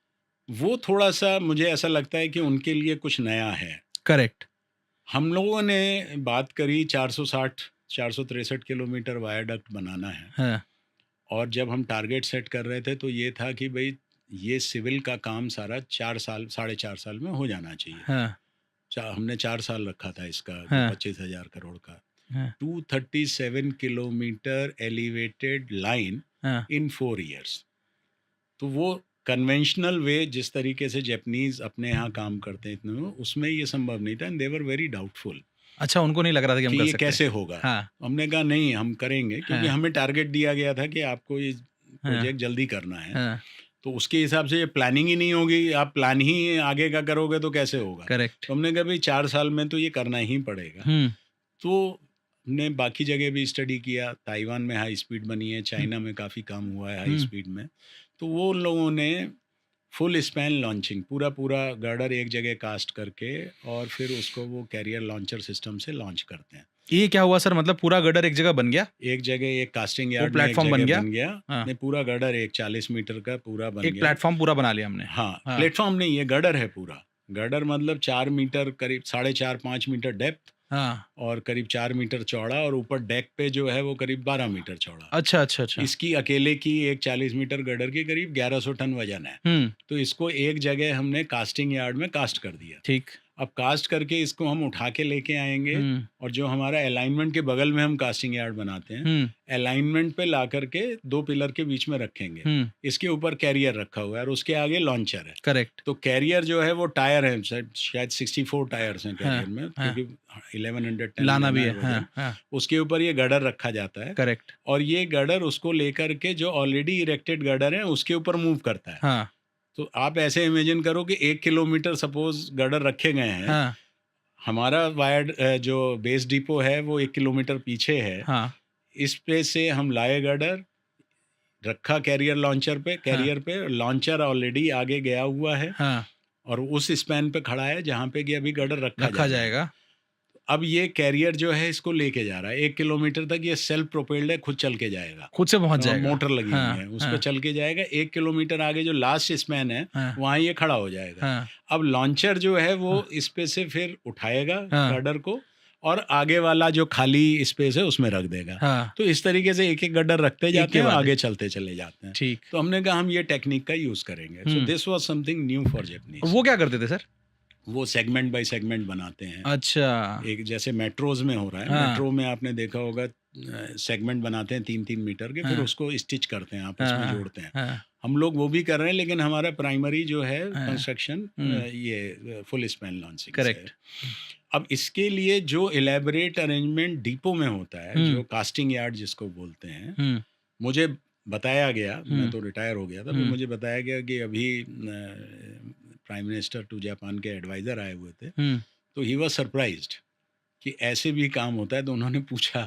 वो थोड़ा सा मुझे ऐसा लगता है कि उनके लिए कुछ नया है। करेक्ट। हम लोगों ने बात करी 463 किलोमीटर वायाडक्ट बनाना है। और जब हम टारगेट सेट कर रहे थे तो ये था कि भाई ये सिविल का काम सारा 4.5 साल में हो जाना चाहिए। हमने 4 साल रखा था इसका, 25,000 करोड़ का। 237 kilometre elevated line in 4 years. तो वो कन्वेंशनल वे जिस तरीके से जापानीज अपने यहाँ काम करते हैं इतने, उसमें ये संभव नहीं था। And they were very doubtful. अच्छा, उनको नहीं लग रहा था कि हम कर ये सकते कैसे होगा। हमने कहा नहीं, हम करेंगे, क्योंकि हमें टारगेट दिया गया था कि आपको ये प्रोजेक्ट जल्दी करना है। तो उसके हिसाब से ये प्लानिंग ही नहीं होगी, आप प्लान ही आगे का करोगे तो कैसे होगा। करेक्ट। तो हमने कहा भाई 4 साल में तो ये करना ही पड़ेगा। तो हमने बाकी जगह भी स्टडी किया। ताइवान में हाई स्पीड बनी है, चाइना में काफ़ी काम हुआ है हाई स्पीड में। तो वो लोगों ने फुल स्पैन लॉन्चिंग, पूरा गर्डर एक जगह कास्ट करके और फिर उसको वो कैरियर लॉन्चर सिस्टम से लॉन्च करते हैं। ये क्या हुआ सर, मतलब पूरा गर्डर एक जगह बन गया? एक जगह एक कास्टिंग यार्ड प्लेटफॉर्म बन गया। नहीं, पूरा गर्डर एक 40 मीटर का पूरा बन गया। एक प्लेटफॉर्म पूरा बना लिया हमने। हाँ, प्लेटफॉर्म नहीं, ये गर्डर है पूरा। गर्डर मतलब 4 मीटर, करीब 4.5-5 मीटर डेप्थ और करीब 4 मीटर चौड़ा, और ऊपर डेक पे जो है वो करीब 12 मीटर चौड़ा। अच्छा। इसकी अकेले की एक 40 मीटर गर्डर की करीब 1100 टन वजन है। तो इसको एक जगह हमने कास्टिंग यार्ड में कास्ट कर दिया। ठीक। अब कास्ट करके इसको हम उठा के लेके आएंगे, और जो हमारा अलाइनमेंट के बगल में हम कास्टिंग यार्ड बनाते हैं, अलाइनमेंट पे ला करके 2 पिलर के बीच में रखेंगे। इसके ऊपर कैरियर रखा हुआ है और उसके आगे लॉन्चर है। करेक्ट। तो कैरियर जो है वो टायर है, शायद 64 टायर्स हैं कैरियर में, क्योंकि 1100 टन लाना भी है। उसके ऊपर ये गर्डर रखा जाता है। करेक्ट। और ये गर्डर उसको लेकर के जो ऑलरेडी इरेक्टेड गर्डर है उसके ऊपर मूव करता है। तो आप ऐसे इमेजिन करो कि 1 किलोमीटर सपोज गर्डर रखे गए हैं। हमारा वायर्ड जो बेस डिपो है वो 1 किलोमीटर पीछे है। इस पे से हम लाए गर्डर, रखा कैरियर लॉन्चर पे, कैरियर पे लॉन्चर ऑलरेडी आगे गया हुआ है और उस स्पैन पे खड़ा है जहाँ पे कि अभी गर्डर रखा जाएगा। अब ये कैरियर जो है इसको लेके जा रहा है 1 किलोमीटर तक, ये सेल्फ प्रोपेल्ड है, खुद चल के जाएगा, खुद से पहुंच जाएगा, मोटर लगी हुई है उस पर चल के जाएगा। 1 किलोमीटर आगे जो लास्ट स्पैन है वहाँ ये खड़ा हो जाएगा। अब लॉन्चर जो है वो इस पे से फिर उठाएगा गर्डर को और आगे वाला जो खाली स्पेस है उसमें रख देगा। तो इस तरीके से एक एक गर्डर रखते जाते हैं, आगे चलते चले जाते हैं। ठीक। तो हमने कहा हम ये टेक्निक का यूज करेंगे। So this was something new for Japanese. वो क्या करते थे सर? वो सेगमेंट बाय सेगमेंट बनाते हैं। अच्छा। एक जैसे मेट्रोज में हो रहा है, मेट्रो में आपने देखा होगा सेगमेंट बनाते हैं 3-3 मीटर के, फिर उसको स्टिच करते हैं, आपस में जोड़ते हैं। हम लोग वो भी कर रहे हैं, लेकिन हमारा प्राइमरी जो है कंस्ट्रक्शन ये फुल स्पैन लॉन्चिंग। करेक्ट। अब इसके लिए जो इलेबोरेट अरेंजमेंट डिपो में होता है, जो कास्टिंग यार्ड जिसको बोलते हैं, मुझे बताया गया, मैं तो रिटायर हो गया था, तो मुझे बताया गया कि अभी प्राइम मिनिस्टर टू जापान के एडवाइजर आए हुए थे, तो ही वाज सरप्राइज्ड कि ऐसे भी काम होता है। तो उन्होंने पूछा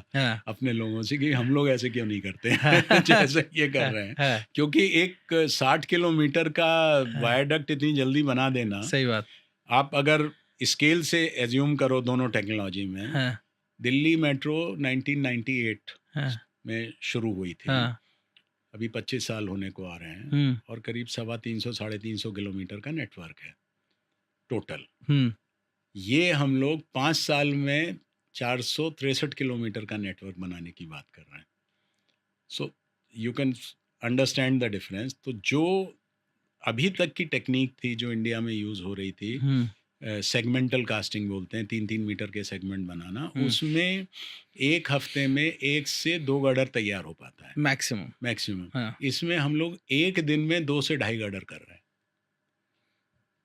अपने लोगों से कि हम लोग ऐसे क्यों नहीं करते हैं जैसे ये कर रहे हैं, क्योंकि एक 60 किलोमीटर का वायडक्ट इतनी जल्दी बना देना, सही बात। आप अगर स्केल से एज्यूम करो दोनों टेक्नोलॉजी में, दिल्ली मेट्रो 1998 में शुरू हुई थी, अभी 25 साल होने को आ रहे हैं, और करीब 350-350 किलोमीटर का नेटवर्क है टोटल। ये हम लोग 5 साल में 463 किलोमीटर का नेटवर्क बनाने की बात कर रहे हैं। So you can understand the difference. तो जो अभी तक की टेक्निक थी जो इंडिया में यूज हो रही थी, सेगमेंटल कास्टिंग बोलते हैं, 3-3 मीटर के सेगमेंट बनाना, उसमें एक हफ्ते में 1 से 2 गर्डर तैयार हो पाता है मैक्सिमम। इसमें हम लोग एक दिन में 2 से 2.5 गर्डर कर रहे हैं।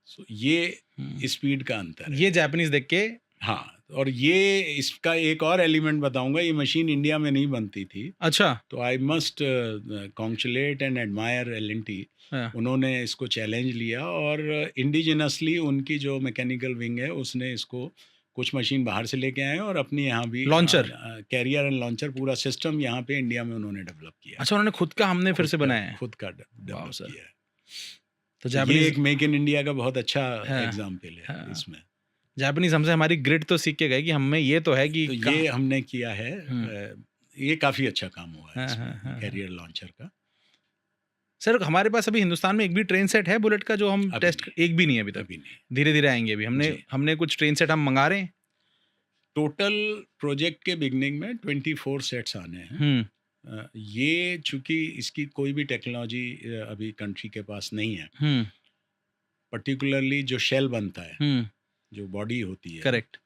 सो ये स्पीड का अंतर है, ये जापानीज देख के। हाँ, और ये इसका एक और एलिमेंट बताऊंगा, ये मशीन इंडिया में नहीं बनती थी। अच्छा। तो I must congratulate and admire L&T. उन्होंने इसको चैलेंज लिया और इंडिजिनसली उनकी जो मैकेनिकल विंग है उसने इसको कुछ मशीन बाहर से लेके आए और अपनी यहाँ भी लॉन्चर, कैरियर एंड लॉन्चर पूरा सिस्टम यहाँ पे इंडिया में उन्होंने डेवलप किया। अच्छा, उन्होंने खुद का, हमने फिर से बनाया है, खुद का डेवलप किया है। तो ये एक मेक इन इंडिया का बहुत अच्छा एग्जाम्पल है। इसमें जापानीज हमसे हमारी ग्रिड तो सीख के गए कि हमें ये तो है कि तो ये हमने किया है। ये काफी अच्छा काम हुआ है कैरियर लॉन्चर का। सर हमारे पास अभी हिंदुस्तान में एक भी ट्रेन सेट है बुलेट का जो हम टेस्ट, एक भी नहीं है अभी तक? धीरे धीरे आएंगे। अभी हमने कुछ ट्रेन सेट हम मंगा रहे हैं। टोटल प्रोजेक्ट के बिगनिंग में 24 सेट्स आने हैं। ये चूंकि इसकी कोई भी टेक्नोलॉजी अभी कंट्री के पास नहीं है, पर्टिकुलरली जो शेल बनता है, जो बॉडी होती है, करेक्ट,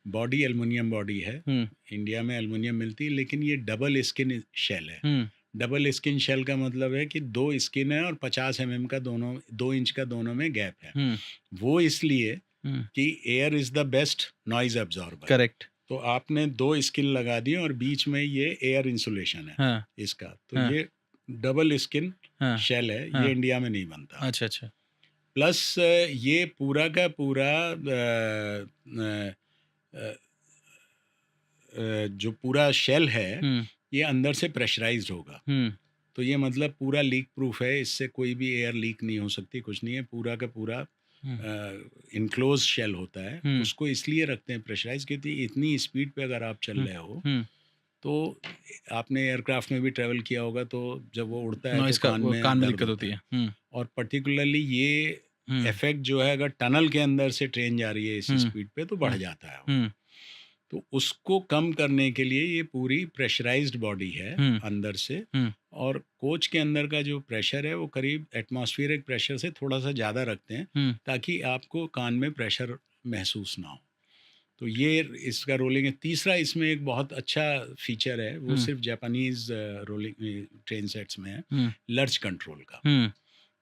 बॉडी एल्युमिनियम बॉडी है। इंडिया में एल्युमिनियम मिलती है, लेकिन ये डबल स्किन शेल है। डबल स्किन शेल का मतलब है कि 2 स्किन है और 50 mm का 2 इंच का दोनों में गैप है। वो इसलिए कि air is the best noise absorber. Correct. तो आपने 2 स्किन लगा दी और बीच में ये एयर इंसुलेशन है इसका। तो ये डबल स्किन शेल है, ये इंडिया में नहीं बनता। अच्छा अच्छा। प्लस ये पूरा का पूरा जो पूरा शेल है ये अंदर से प्रेशराइज्ड होगा। तो ये मतलब पूरा लीक प्रूफ है, इससे कोई भी एयर लीक नहीं हो सकती, कुछ नहीं है। पूरा का पूरा इनक्लोज शेल होता है। उसको इसलिए रखते हैं प्रेशराइज, क्योंकि इतनी स्पीड पे अगर आप चल रहे हो तो आपने एयरक्राफ्ट में भी ट्रेवल किया होगा, तो जब वो उड़ता है तो कान में दिक्कत होती है। और पर्टिकुलरली ये इफेक्ट जो है, अगर टनल के अंदर से ट्रेन जा रही है इस स्पीड पे तो बढ़ जाता है। तो उसको कम करने के लिए ये पूरी प्रेशराइज्ड बॉडी है अंदर से। और कोच के अंदर का जो प्रेशर है वो करीब एटमॉस्फेरिक प्रेशर से थोड़ा सा ज़्यादा रखते हैं, ताकि आपको कान में प्रेशर महसूस ना हो। तो ये इसका रोलिंग है। तीसरा इसमें एक बहुत अच्छा फीचर है, वो सिर्फ जापानीज रोलिंग ट्रेन सेट्स में है, लर्च कंट्रोल का।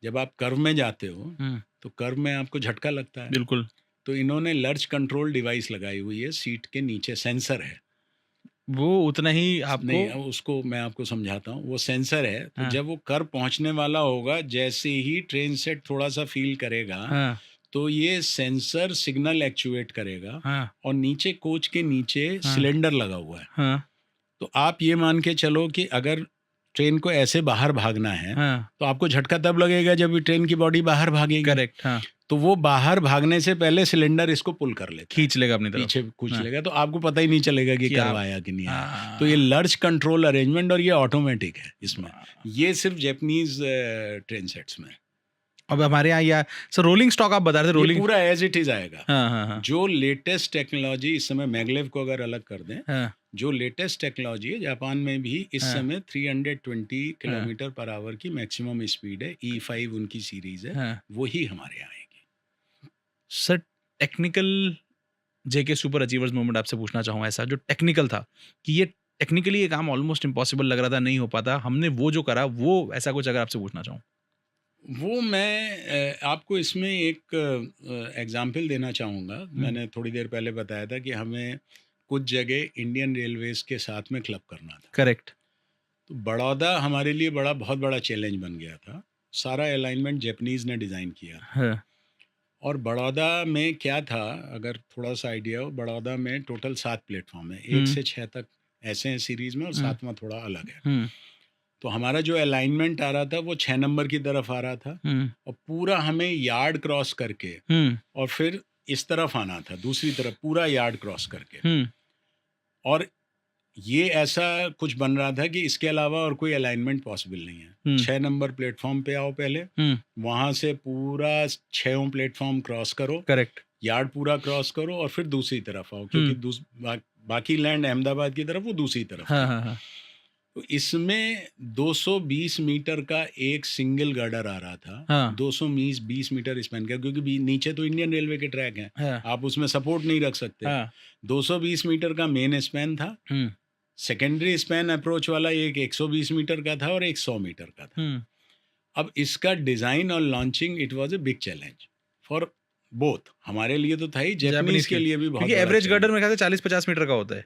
जब आप कर्व में जाते हो तो कर्व में आपको झटका लगता है, बिल्कुल। तो इन्होंने लर्च कंट्रोल डिवाइस लगाई हुई है, सीट के नीचे सेंसर है। वो उतना ही आपको नहीं, उसको मैं आपको समझाता हूँ। वो सेंसर है, तो जब वो कर्व पहुंचने वाला होगा, जैसे ही ट्रेन सेट थोड़ा सा फील करेगा, तो ये सेंसर सिग्नल एक्चुएट करेगा। और नीचे कोच के नीचे सिलेंडर लगा हुआ है। तो आप ये मान के चलो कि अगर ट्रेन को ऐसे बाहर भागना है, तो आपको झटका तब लगेगा जब ट्रेन की बॉडी बाहर भागेगी। करेक्ट, हाँ। तो वो बाहर भागने से पहले सिलेंडर इसको पुल कर लेता, खींच लेगा अपनी तरफ, पीछे खींच लेगा, तो आपको पता ही नहीं चलेगा कि करवाया कि नहीं आया। तो ये लर्ज कंट्रोल अरेंजमेंट और ये ऑटोमेटिक है इसमें, ये सिर्फ जापानीज ट्रेन सेट्स में। अब हमारे यहाँ या सर रोलिंग स्टॉक आप बता रहे थे, रोलिंग पूरा एज इट इज आएगा। हाँ। जो लेटेस्ट टेक्नोलॉजी इस समय मैगलेव को अगर अलग कर दें, जो लेटेस्ट टेक्नोलॉजी है जापान में भी इस समय 320 किलोमीटर पर आवर की मैक्सिमम स्पीड है, E5 उनकी सीरीज है, वही हमारे यहाँ आएगी। सर टेक्निकल जेके सुपर अचीवर्स मूवमेंट आपसे पूछना चाहूँगा, ऐसा जो टेक्निकल था कि ये टेक्निकली ये काम ऑलमोस्ट इम्पॉसिबल लग रहा था, नहीं हो पाता, हमने वो जो करा वो ऐसा कुछ अगर आपसे पूछना चाहूँ? वो मैं आपको इसमें एक एग्जाम्पल देना चाहूँगा। मैंने थोड़ी देर पहले बताया था कि हमें कुछ जगह इंडियन रेलवेज के साथ में क्लब करना था। करेक्ट। तो बड़ौदा हमारे लिए बहुत बड़ा चैलेंज बन गया था। सारा अलाइनमेंट जापानीज ने डिज़ाइन किया। हाँ। और बड़ौदा में क्या था, अगर थोड़ा सा आइडिया हो, बड़ौदा में टोटल 7 प्लेटफॉर्म है, 1 से 6 तक ऐसे हैं सीरीज में, और 7वां थोड़ा अलग है। तो हमारा जो अलाइनमेंट आ रहा था वो 6 नंबर की तरफ आ रहा था, और पूरा हमें यार्ड क्रॉस करके और फिर इस तरफ आना था, दूसरी तरफ पूरा यार्ड क्रॉस करके। और ये ऐसा कुछ बन रहा था कि इसके अलावा और कोई अलाइनमेंट पॉसिबल नहीं है। 6 नंबर प्लेटफॉर्म पे आओ पहले, वहां से पूरा 6 प्लेटफॉर्म क्रॉस करो, करेक्ट, यार्ड पूरा क्रॉस करो, और फिर दूसरी तरफ आओ, क्योंकि बाकी लैंड अहमदाबाद की तरफ, वो दूसरी तरफ। हाँ। तो इसमें 220 मीटर का एक सिंगल गर्डर आ रहा था। हाँ। 220 मीटर स्पैन का, क्योंकि नीचे तो इंडियन रेलवे के ट्रैक हैं। हाँ। आप उसमें सपोर्ट नहीं रख सकते। हाँ। 220 मीटर का मेन स्पैन था, सेकेंडरी स्पैन अप्रोच वाला एक 120 मीटर का था और एक 100 मीटर का था। अब इसका डिजाइन और launching it was a big challenge for both, हमारे लिए तो था ही, जापानीज के लिए भी बहुत, क्योंकि एवरेज गर्डर में कहते 40-50 मीटर का होता है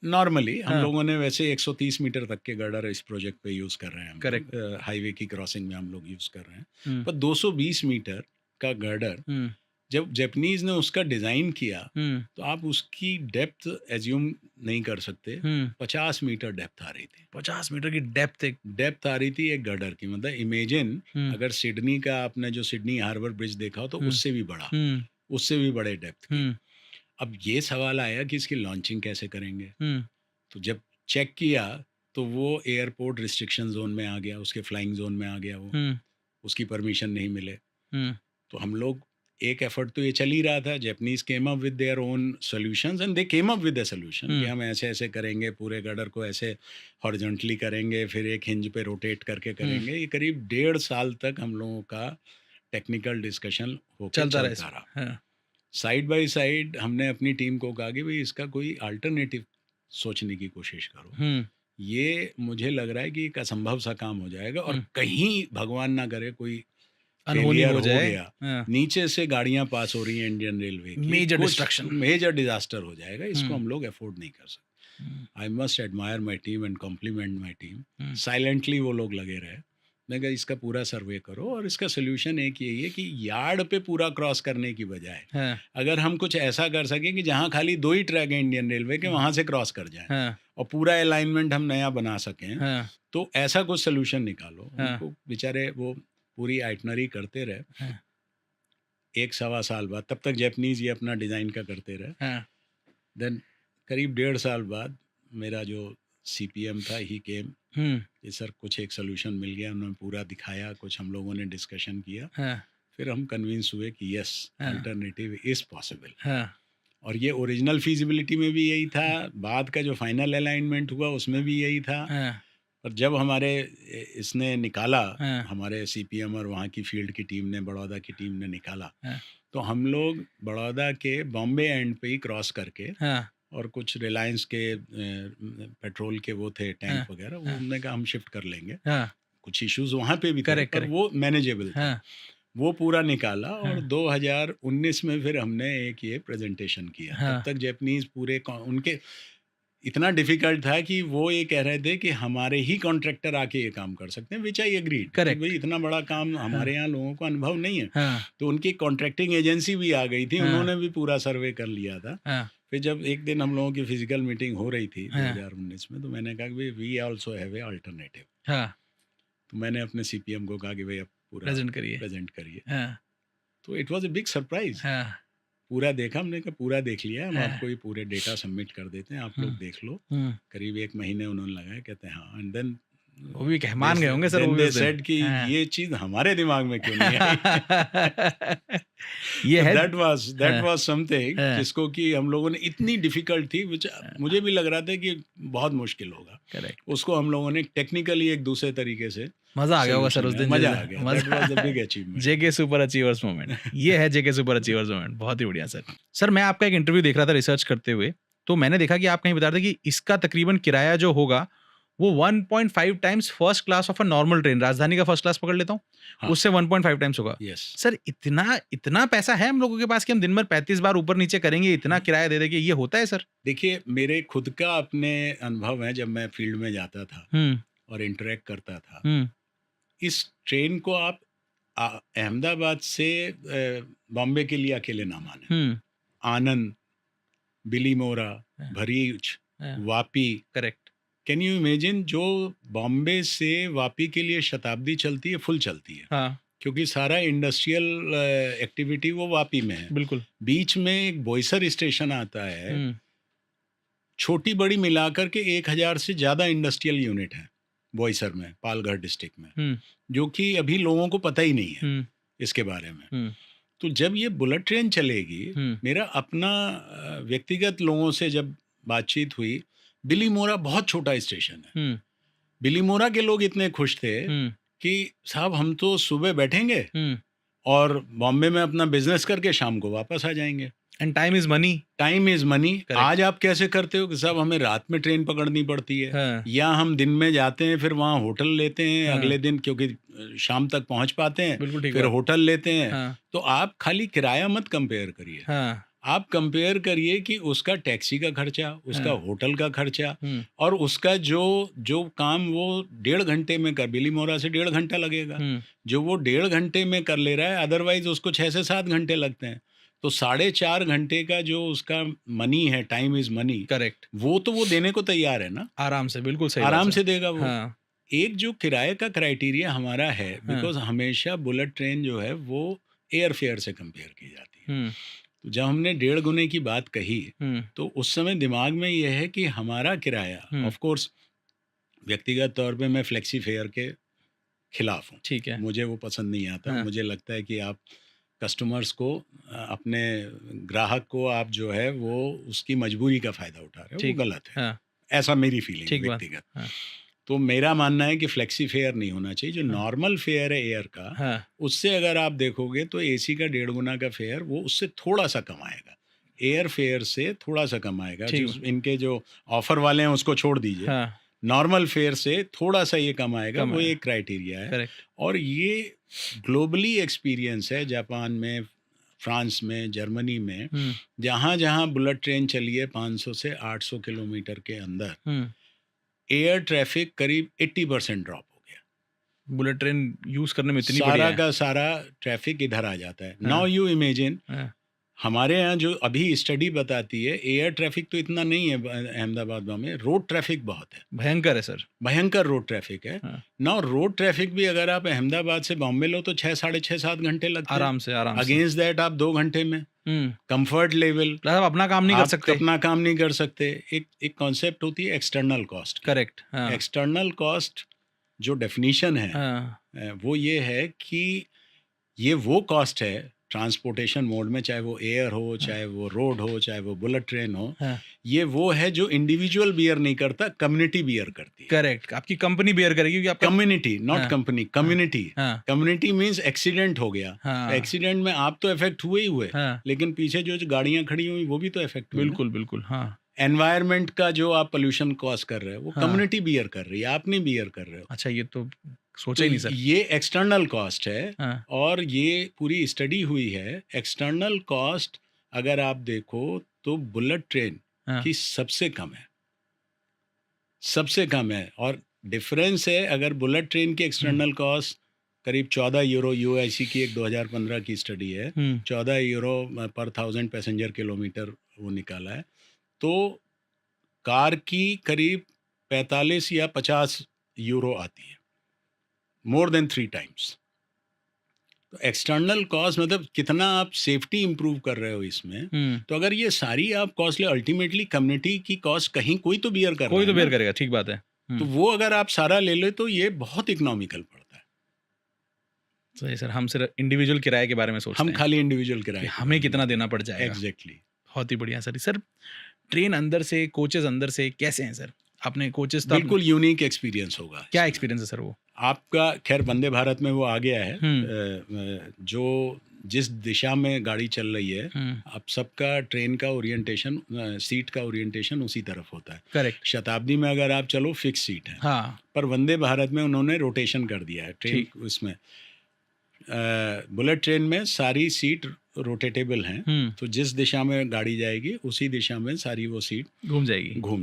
नॉर्मली। हम लोगों ने वैसे 130 मीटर तक के गर्डर इस प्रोजेक्ट पे यूज कर रहे हैं। करेक्ट। हाईवे की क्रॉसिंग में हम लोग यूज कर रहे हैं। पर 220 मीटर का गर्डर जब जापानीज ने उसका डिजाइन किया, तो आप उसकी डेप्थ एज्यूम नहीं कर सकते। 50 मीटर डेप्थ आ रही थी। 50 मीटर की डेप्थ आ रही थी एक गर्डर की। मतलब इमेजिन अगर सिडनी का आपने जो सिडनी हार्बर ब्रिज देखा हो, तो उससे भी बड़ा, उससे भी बड़े डेप्थ की। अब ये सवाल आया कि इसकी लॉन्चिंग कैसे करेंगे। तो जब चेक किया तो वो एयरपोर्ट रिस्ट्रिक्शन जोन में आ गया, उसके फ्लाइंग जोन में आ गया, वो उसकी परमिशन नहीं मिले। तो हम लोग, एक एफर्ट तो ये चल ही रहा था, Japanese came up with their own solutions and they came up with a solution कि हम ऐसे ऐसे करेंगे, पूरे गर्डर को ऐसे हॉरिजॉन्टली करेंगे, फिर एक हिंज पे रोटेट करके करेंगे। ये करीब 1.5 साल तक हम लोगों का टेक्निकल डिस्कशन चलता रहा। साइड बाय साइड हमने अपनी टीम को कहा कि भाई इसका कोई अल्टरनेटिव सोचने की कोशिश करो। ये मुझे लग रहा है कि एक असंभव सा काम हो जाएगा, और कहीं भगवान ना करे कोई अनहोनी हो गया, नीचे से गाड़ियां पास हो रही हैं इंडियन रेलवे की, मेजर डिजास्टर हो जाएगा, इसको हम लोग अफोर्ड नहीं कर सकते। I must admire my team and compliment my team. Silently वो लोग लगे रहे। मैं कहा इसका पूरा सर्वे करो, और इसका सोल्यूशन एक यही है कि यार्ड पे पूरा क्रॉस करने की बजाय अगर हम कुछ ऐसा कर सकें कि जहाँ खाली 2 ही ट्रैक हैं इंडियन रेलवे के, वहां से क्रॉस कर जाए और पूरा अलाइनमेंट हम नया बना सकें, तो ऐसा कुछ सोल्यूशन निकालो। उनको बेचारे वो पूरी आइटनरी करते रहे। 1-1.25 साल बाद, तब तक जापानीज ये अपना डिजाइन का करते रहे। देन करीब 1.5 साल बाद मेरा जो CPM था, ही केम, ये सर कुछ एक सोल्यूशन मिल गया। उन्होंने पूरा दिखाया, कुछ हम लोगों ने डिस्कशन किया, फिर हम कन्विंस हुए कि यस, अल्टरनेटिव इज पॉसिबल। और ये ओरिजिनल फीजिबिलिटी में भी यही था, बाद का जो फाइनल अलाइनमेंट हुआ उसमें भी यही था। और जब हमारे इसने निकाला, हमारे CPM और वहाँ की फील्ड की टीम ने, बड़ौदा की टीम ने निकाला, तो हम लोग बड़ौदा के बॉम्बे एंड पे ही क्रॉस करके, और कुछ रिलायंस के पेट्रोल के वो थे टैंक वगैरह, वो हमने कहा हम शिफ्ट कर लेंगे। कुछ इश्यूज वहाँ पे भी थे, पर वो मैनेजेबल था। वो पूरा निकाला, और 2019 में फिर हमने एक ये प्रेजेंटेशन किया। तब तक जापानीज पूरे उनके इतना डिफिकल्ट था कि वो ये कह रहे थे कि हमारे ही कॉन्ट्रैक्टर आके ये काम कर सकते हैं, विच आई एग्रीड। भाई इतना बड़ा काम हमारे यहाँ लोगों को अनुभव नहीं है। तो उनकी कॉन्ट्रैक्टिंग एजेंसी भी आ गई थी, उन्होंने भी पूरा सर्वे कर लिया था। फिर जब एक दिन हम लोगों की फिजिकल मीटिंग हो रही थी 2019 में, तो मैंने कहा कि we also have a alternative. तो मैंने अपने सीपीएम को कहा कि भाई अब पूरा प्रेजेंट करिए। तो it was a big surprise. पूरा देखा, हमने कहा पूरा देख लिया, हम आपको ये पूरे डेटा सबमिट कर देते हैं, आप लोग देख लो। करीब 1 महीने उन्होंने लगाया, कहते हैं हाँ। एंड देन वो भी मान गए होंगे सर, वो भी सेड कि ये चीज हमारे दिमाग में क्यों नहीं आई। ये है दैट वाज समथिंग जिसको कि हम लोगों ने, इतनी डिफिकल्ट थी, which मुझे भी लग रहा था कि बहुत मुश्किल होगा। करेक्ट। उसको हम लोगों ने टेक्निकली एक दूसरे तरीके से, मजा आ गया होगा सर उस दिन। मजा आ गया। That was the big achievement. JK super achievers moment. ये है जेके सुपर अचीवर्स मोमेंट। बहुत ही बढ़िया सर। सर मैं आपका एक इंटरव्यू देख रहा था रिसर्च करते हुए, तो मैंने देखा कि आप कहीं बता रहे थे कि इसका तकरीबन किराया जो होगा वो 1.5 times first class of a normal train, राजधानी का फर्स्ट क्लास पकड़ लेता हूँ, हाँ, उससे 1.5 टाइम्स होगा। सर इतना पैसा है हम लोगों के पास कि हम दिन भर 35 बार ऊपर नीचे करेंगे, इतना किराया दे देंगे, ये होता है सर? देखिए, मेरे खुद का अपने अनुभव है, जब मैं फील्ड में जाता था और इंटरेक्ट करता था, इस ट्रेन को आप अहमदाबाद से बॉम्बे के लिए अकेले ना माने। Anand, Bilimora, Bharuch, Vapi, correct. Can you imagine, जो बॉम्बे से वापी के लिए शताब्दी चलती है, फुल चलती है। हाँ। क्योंकि सारा इंडस्ट्रियल एक्टिविटी वो वापी में है। बिल्कुल। बीच में एक बोईसर स्टेशन आता है, छोटी बड़ी मिलाकर के 1000 से ज़्यादा इंडस्ट्रियल यूनिट है बोईसर में, पालघर डिस्ट्रिक्ट में, जो कि अभी लोगों को पता ही नहीं है इसके बारे में। तो जब ये बुलेट ट्रेन चलेगी, मेरा अपना व्यक्तिगत लोगों से जब बातचीत हुई, बिलीमोरा बहुत छोटा स्टेशन है, बिलीमोरा के लोग इतने खुश थे कि साहब हम तो सुबह बैठेंगे और बॉम्बे में अपना बिजनेस करके शाम को वापस आ जाएंगे। And time is money. Time is money. आज आप कैसे करते हो कि साहब हमें रात में ट्रेन पकड़नी पड़ती है, हाँ, या हम दिन में जाते हैं, फिर वहाँ होटल लेते हैं, हाँ, अगले दिन क्योंकि शाम तक पहुँच पाते हैं, फिर होटल लेते हैं, हाँ, तो आप खाली किराया मत कंपेयर करिए, हाँ, आप कंपेयर करिए कि उसका टैक्सी का खर्चा, उसका होटल का खर्चा, और उसका जो काम वो 1.5 घंटे में कर, बिलीमोरा से 1.5 घंटा लगेगा, जो वो 1.5 घंटे में कर ले रहा है, अदरवाइज उसको 6 से 7 घंटे लगते हैं। तो 4.5 घंटे का जो उसका मनी है, टाइम इज मनी, करेक्ट, वो तो वो देने को तैयार है ना, आराम से, बिल्कुल सही, आराम से देगा वो। हाँ। एक जो किराए का क्राइटेरिया हमारा है, बिकॉज हमेशा बुलेट ट्रेन जो है वो एयर फेयर से कंपेयर की जाती है। तो जब हमने 1.5 गुने की बात कही, तो उस समय दिमाग में यह है कि हमारा किराया, ऑफ कोर्स व्यक्तिगत तौर पे मैं फ्लेक्सी फेयर के खिलाफ हूँ, ठीक है, मुझे वो पसंद नहीं आता। हाँ। मुझे लगता है कि आप कस्टमर्स को, अपने ग्राहक को आप जो है वो उसकी मजबूरी का फायदा उठा रहे हो, वो गलत है। हाँ। ऐसा मेरी फीलिंग व्यक्तिगत। हाँ। तो मेरा मानना है कि फ्लेक्सी फेयर नहीं होना चाहिए, जो नॉर्मल फेयर है एयर का, हाँ, उससे अगर आप देखोगे तो एसी का 1.5 गुना का फेयर वो उससे थोड़ा सा कम आएगा, एयर फेयर से थोड़ा सा कम आएगा। इनके जो ऑफर वाले हैं उसको छोड़ दीजिए, हाँ, नॉर्मल फेयर से थोड़ा सा ये कम आएगा, वो एक क्राइटेरिया है। करेक्ट। और ये ग्लोबली एक्सपीरियंस है, जापान में, फ्रांस में, जर्मनी में, जहाँ जहाँ बुलेट ट्रेन चली है 500 से 800 किलोमीटर के अंदर, एयर ट्रैफिक करीब 80% ड्रॉप हो गया। बुलेट ट्रेन यूज करने में इतनी सारा का सारा ट्रैफिक इधर आ जाता है। नाउ यू इमेजिन, हमारे यहाँ जो अभी स्टडी बताती है, एयर ट्रैफिक तो इतना नहीं है अहमदाबाद में, रोड ट्रैफिक बहुत है, भयंकर है सर, भयंकर रोड ट्रैफिक है। नाउ रोड ट्रैफिक भी अगर आप अहमदाबाद से बॉम्बे लो तो 6, 6.5, 7 घंटे लगते हैं आराम से। अगेंस्ट दैट आप 2 घंटे में कंफर्ट लेवल, आप अपना काम नहीं कर सकते, अपना काम नहीं कर सकते। एक कॉन्सेप्ट होती है external cost. Correct. External cost जो डेफिनेशन है, वो ये है कि ये वो कॉस्ट है ट्रांसपोर्टेशन मोड में, चाहे वो एयर हो, चाहे वो रोड हो, चाहे वो बुलेट ट्रेन हो, ये वो है जो इंडिविजुअल बियर नहीं करता, कम्युनिटी बियर करती है। करेक्ट। आपकी कंपनी बियर करेगी, क्योंकि आपका community, not company, community. Community means accident हो गया, एक्सीडेंट में आप तो इफेक्ट हुए ही हुए, लेकिन पीछे जो गाड़ियां खड़ी हुई वो भी तो इफेक्ट हुई। बिल्कुल बिल्कुल। हाँ। एनवायरमेंट का जो आप पोल्यूशन कॉज कर रहे हो, वो कम्युनिटी बियर कर रही है, आप नहीं बियर कर रहे हो। अच्छा, ये तो सोचा ही नहीं सर। ये एक्सटर्नल कॉस्ट है। हाँ। और ये पूरी स्टडी हुई है। एक्सटर्नल कॉस्ट अगर आप देखो तो बुलेट ट्रेन की सबसे कम है, सबसे कम है। और डिफरेंस है, अगर बुलेट ट्रेन की एक्सटर्नल कॉस्ट करीब 14 यूरो, यूआईसी की एक 2015 की स्टडी है, 14 यूरो पर 1000 पैसेंजर किलोमीटर वो निकाला है। तो कार की करीब 45 या 50 यूरो आती है, मोर देन 3 टाइम्स। तो एक्सटर्नल कॉस्ट मतलब कितना आप सेफ्टी इंप्रूव कर रहे हो इसमें। तो अगर ये सारी आप कॉस्ट ले, अल्टीमेटली कम्युनिटी की कॉस्ट कहीं कोई तो बियर कर रहा है, कोई तो बियर करेगा, ठीक बात है। तो वो अगर आप सारा ले लो तो ये बहुत इकोनॉमिकल पड़ता है। सही सर, हम सिर्फ इंडिविजुअल किराए के बारे में सोचते हैं, हम खाली इंडिविजुअल किराए, हमें कितना देना पड़ जाएगा। एग्जैक्टली। बहुत ही बढ़िया सर। सर ट्रेन अंदर से, कोचेस अंदर से कैसे हैं सर? आपने कोचेस तो बिल्कुल यूनिक एक्सपीरियंस होगा। क्या एक्सपीरियंस है सर वो आपका? खैर वंदे भारत में वो आ गया है, जो जिस दिशा में गाड़ी चल रही है, अब सबका ट्रेन का ओरिएंटेशन, सीट का ओरिएंटेशन उसी तरफ होता है। करेक्ट। शताब्दी में अगर आप चलो फिक्स सीट है, हाँ। पर वंदे भारत में उन्होंने रोटेशन कर दिया है ट्रेन। उसमें बुलेट ट्रेन में सारी सीट रोटेटेबल हैं, तो जिस दिशा में गाड़ी जाएगी उसी दिशा में सारी वो सीट घूम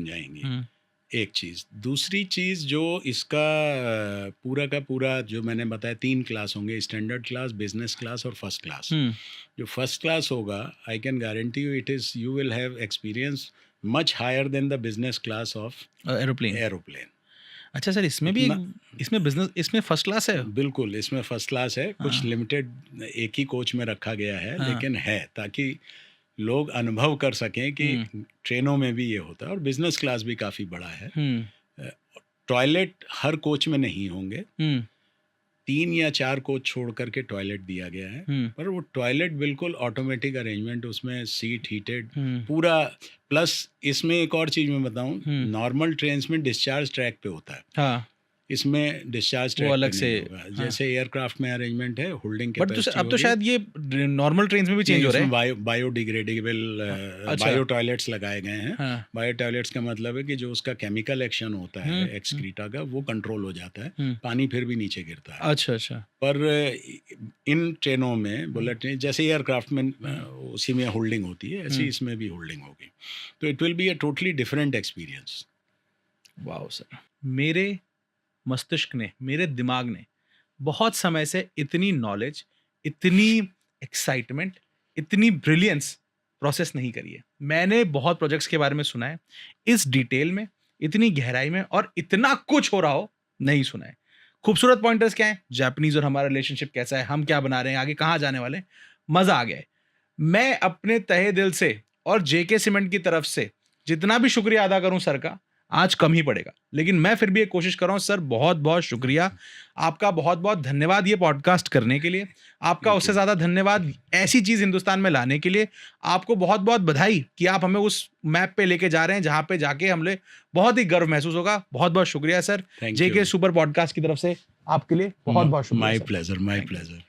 जाएंगी। एक चीज़। दूसरी चीज़ जो इसका पूरा का पूरा जो मैंने बताया 3 क्लास होंगे, स्टैंडर्ड क्लास, बिजनेस क्लास और फर्स्ट क्लास। जो फर्स्ट क्लास होगा, I can guarantee you it is, you will have experience much higher than the business class of aeroplane. अच्छा सर, इसमें भी इसमें बिजनेस, इसमें फर्स्ट क्लास है? बिल्कुल, इसमें फर्स्ट क्लास है। कुछ लिमिटेड एक ही कोच में रखा गया है, लेकिन है ताकि लोग अनुभव कर सकें कि ट्रेनों में भी ये होता है। और बिजनेस क्लास भी काफ़ी बड़ा है। टॉयलेट हर कोच में नहीं होंगे, 3 या 4 कोच छोड़ करके टॉयलेट दिया गया है, पर वो टॉयलेट बिल्कुल ऑटोमेटिक अरेंजमेंट, उसमें सीट हीटेड पूरा। प्लस इसमें एक और चीज़ मैं बताऊं, नॉर्मल ट्रेन में डिस्चार्ज ट्रैक पे होता है। हाँ। इसमें डिस्चार्ज ट्रैक अलग से होगा। जैसे एयरक्राफ्ट में अरेंजमेंट है, होल्डिंग कैपेसिटी। अब तो शायद ये नॉर्मल ट्रेन्स में भी चेंज हो रहा है। बायोडिग्रेडेबल बायो टॉयलेट्स लगाए गए हैं। बायो टॉयलेट्स का मतलब है कि जो उसका केमिकल एक्शन होता है एक्सक्रीटा का, वो कंट्रोल हो जाता है, पानी फिर भी नीचे गिरता है। अच्छा। पर इन ट्रेनों में, बुलेट ट्रेन जैसे एयरक्राफ्ट में उसी में होल्डिंग होती है, ऐसी इसमें भी होल्डिंग होगी। तो it will be a totally different experience. Wow sir, मेरे मस्तिष्क ने, मेरे दिमाग ने बहुत समय से इतनी नॉलेज, इतनी एक्साइटमेंट, इतनी ब्रिलियंस प्रोसेस नहीं करी है। मैंने बहुत प्रोजेक्ट्स के बारे में सुना है, इस डिटेल में, इतनी गहराई में और इतना कुछ हो रहा हो नहीं सुना है। खूबसूरत पॉइंटर्स क्या है, जापानीज और हमारा रिलेशनशिप कैसा है, हम क्या बना रहे हैं, आगे कहाँ जाने वाले हैं, मज़ा आ गया है। मैं अपने तहे दिल से और जेके सीमेंट की तरफ से जितना भी शुक्रिया अदा करूं सर का, आज कम ही पड़ेगा, लेकिन मैं फिर भी एक कोशिश कर रहा हूं। सर बहुत बहुत शुक्रिया आपका, बहुत बहुत धन्यवाद ये पॉडकास्ट करने के लिए। आपका उससे ज़्यादा धन्यवाद ऐसी चीज़ हिंदुस्तान में लाने के लिए। आपको बहुत बहुत बधाई कि आप हमें उस मैप पे लेके जा रहे हैं जहाँ पे जाके हमले बहुत ही गर्व महसूस होगा। बहुत बहुत शुक्रिया सर, जेके सुपर पॉडकास्ट की तरफ से आपके लिए बहुत बहुत शुक्रिया। My pleasure.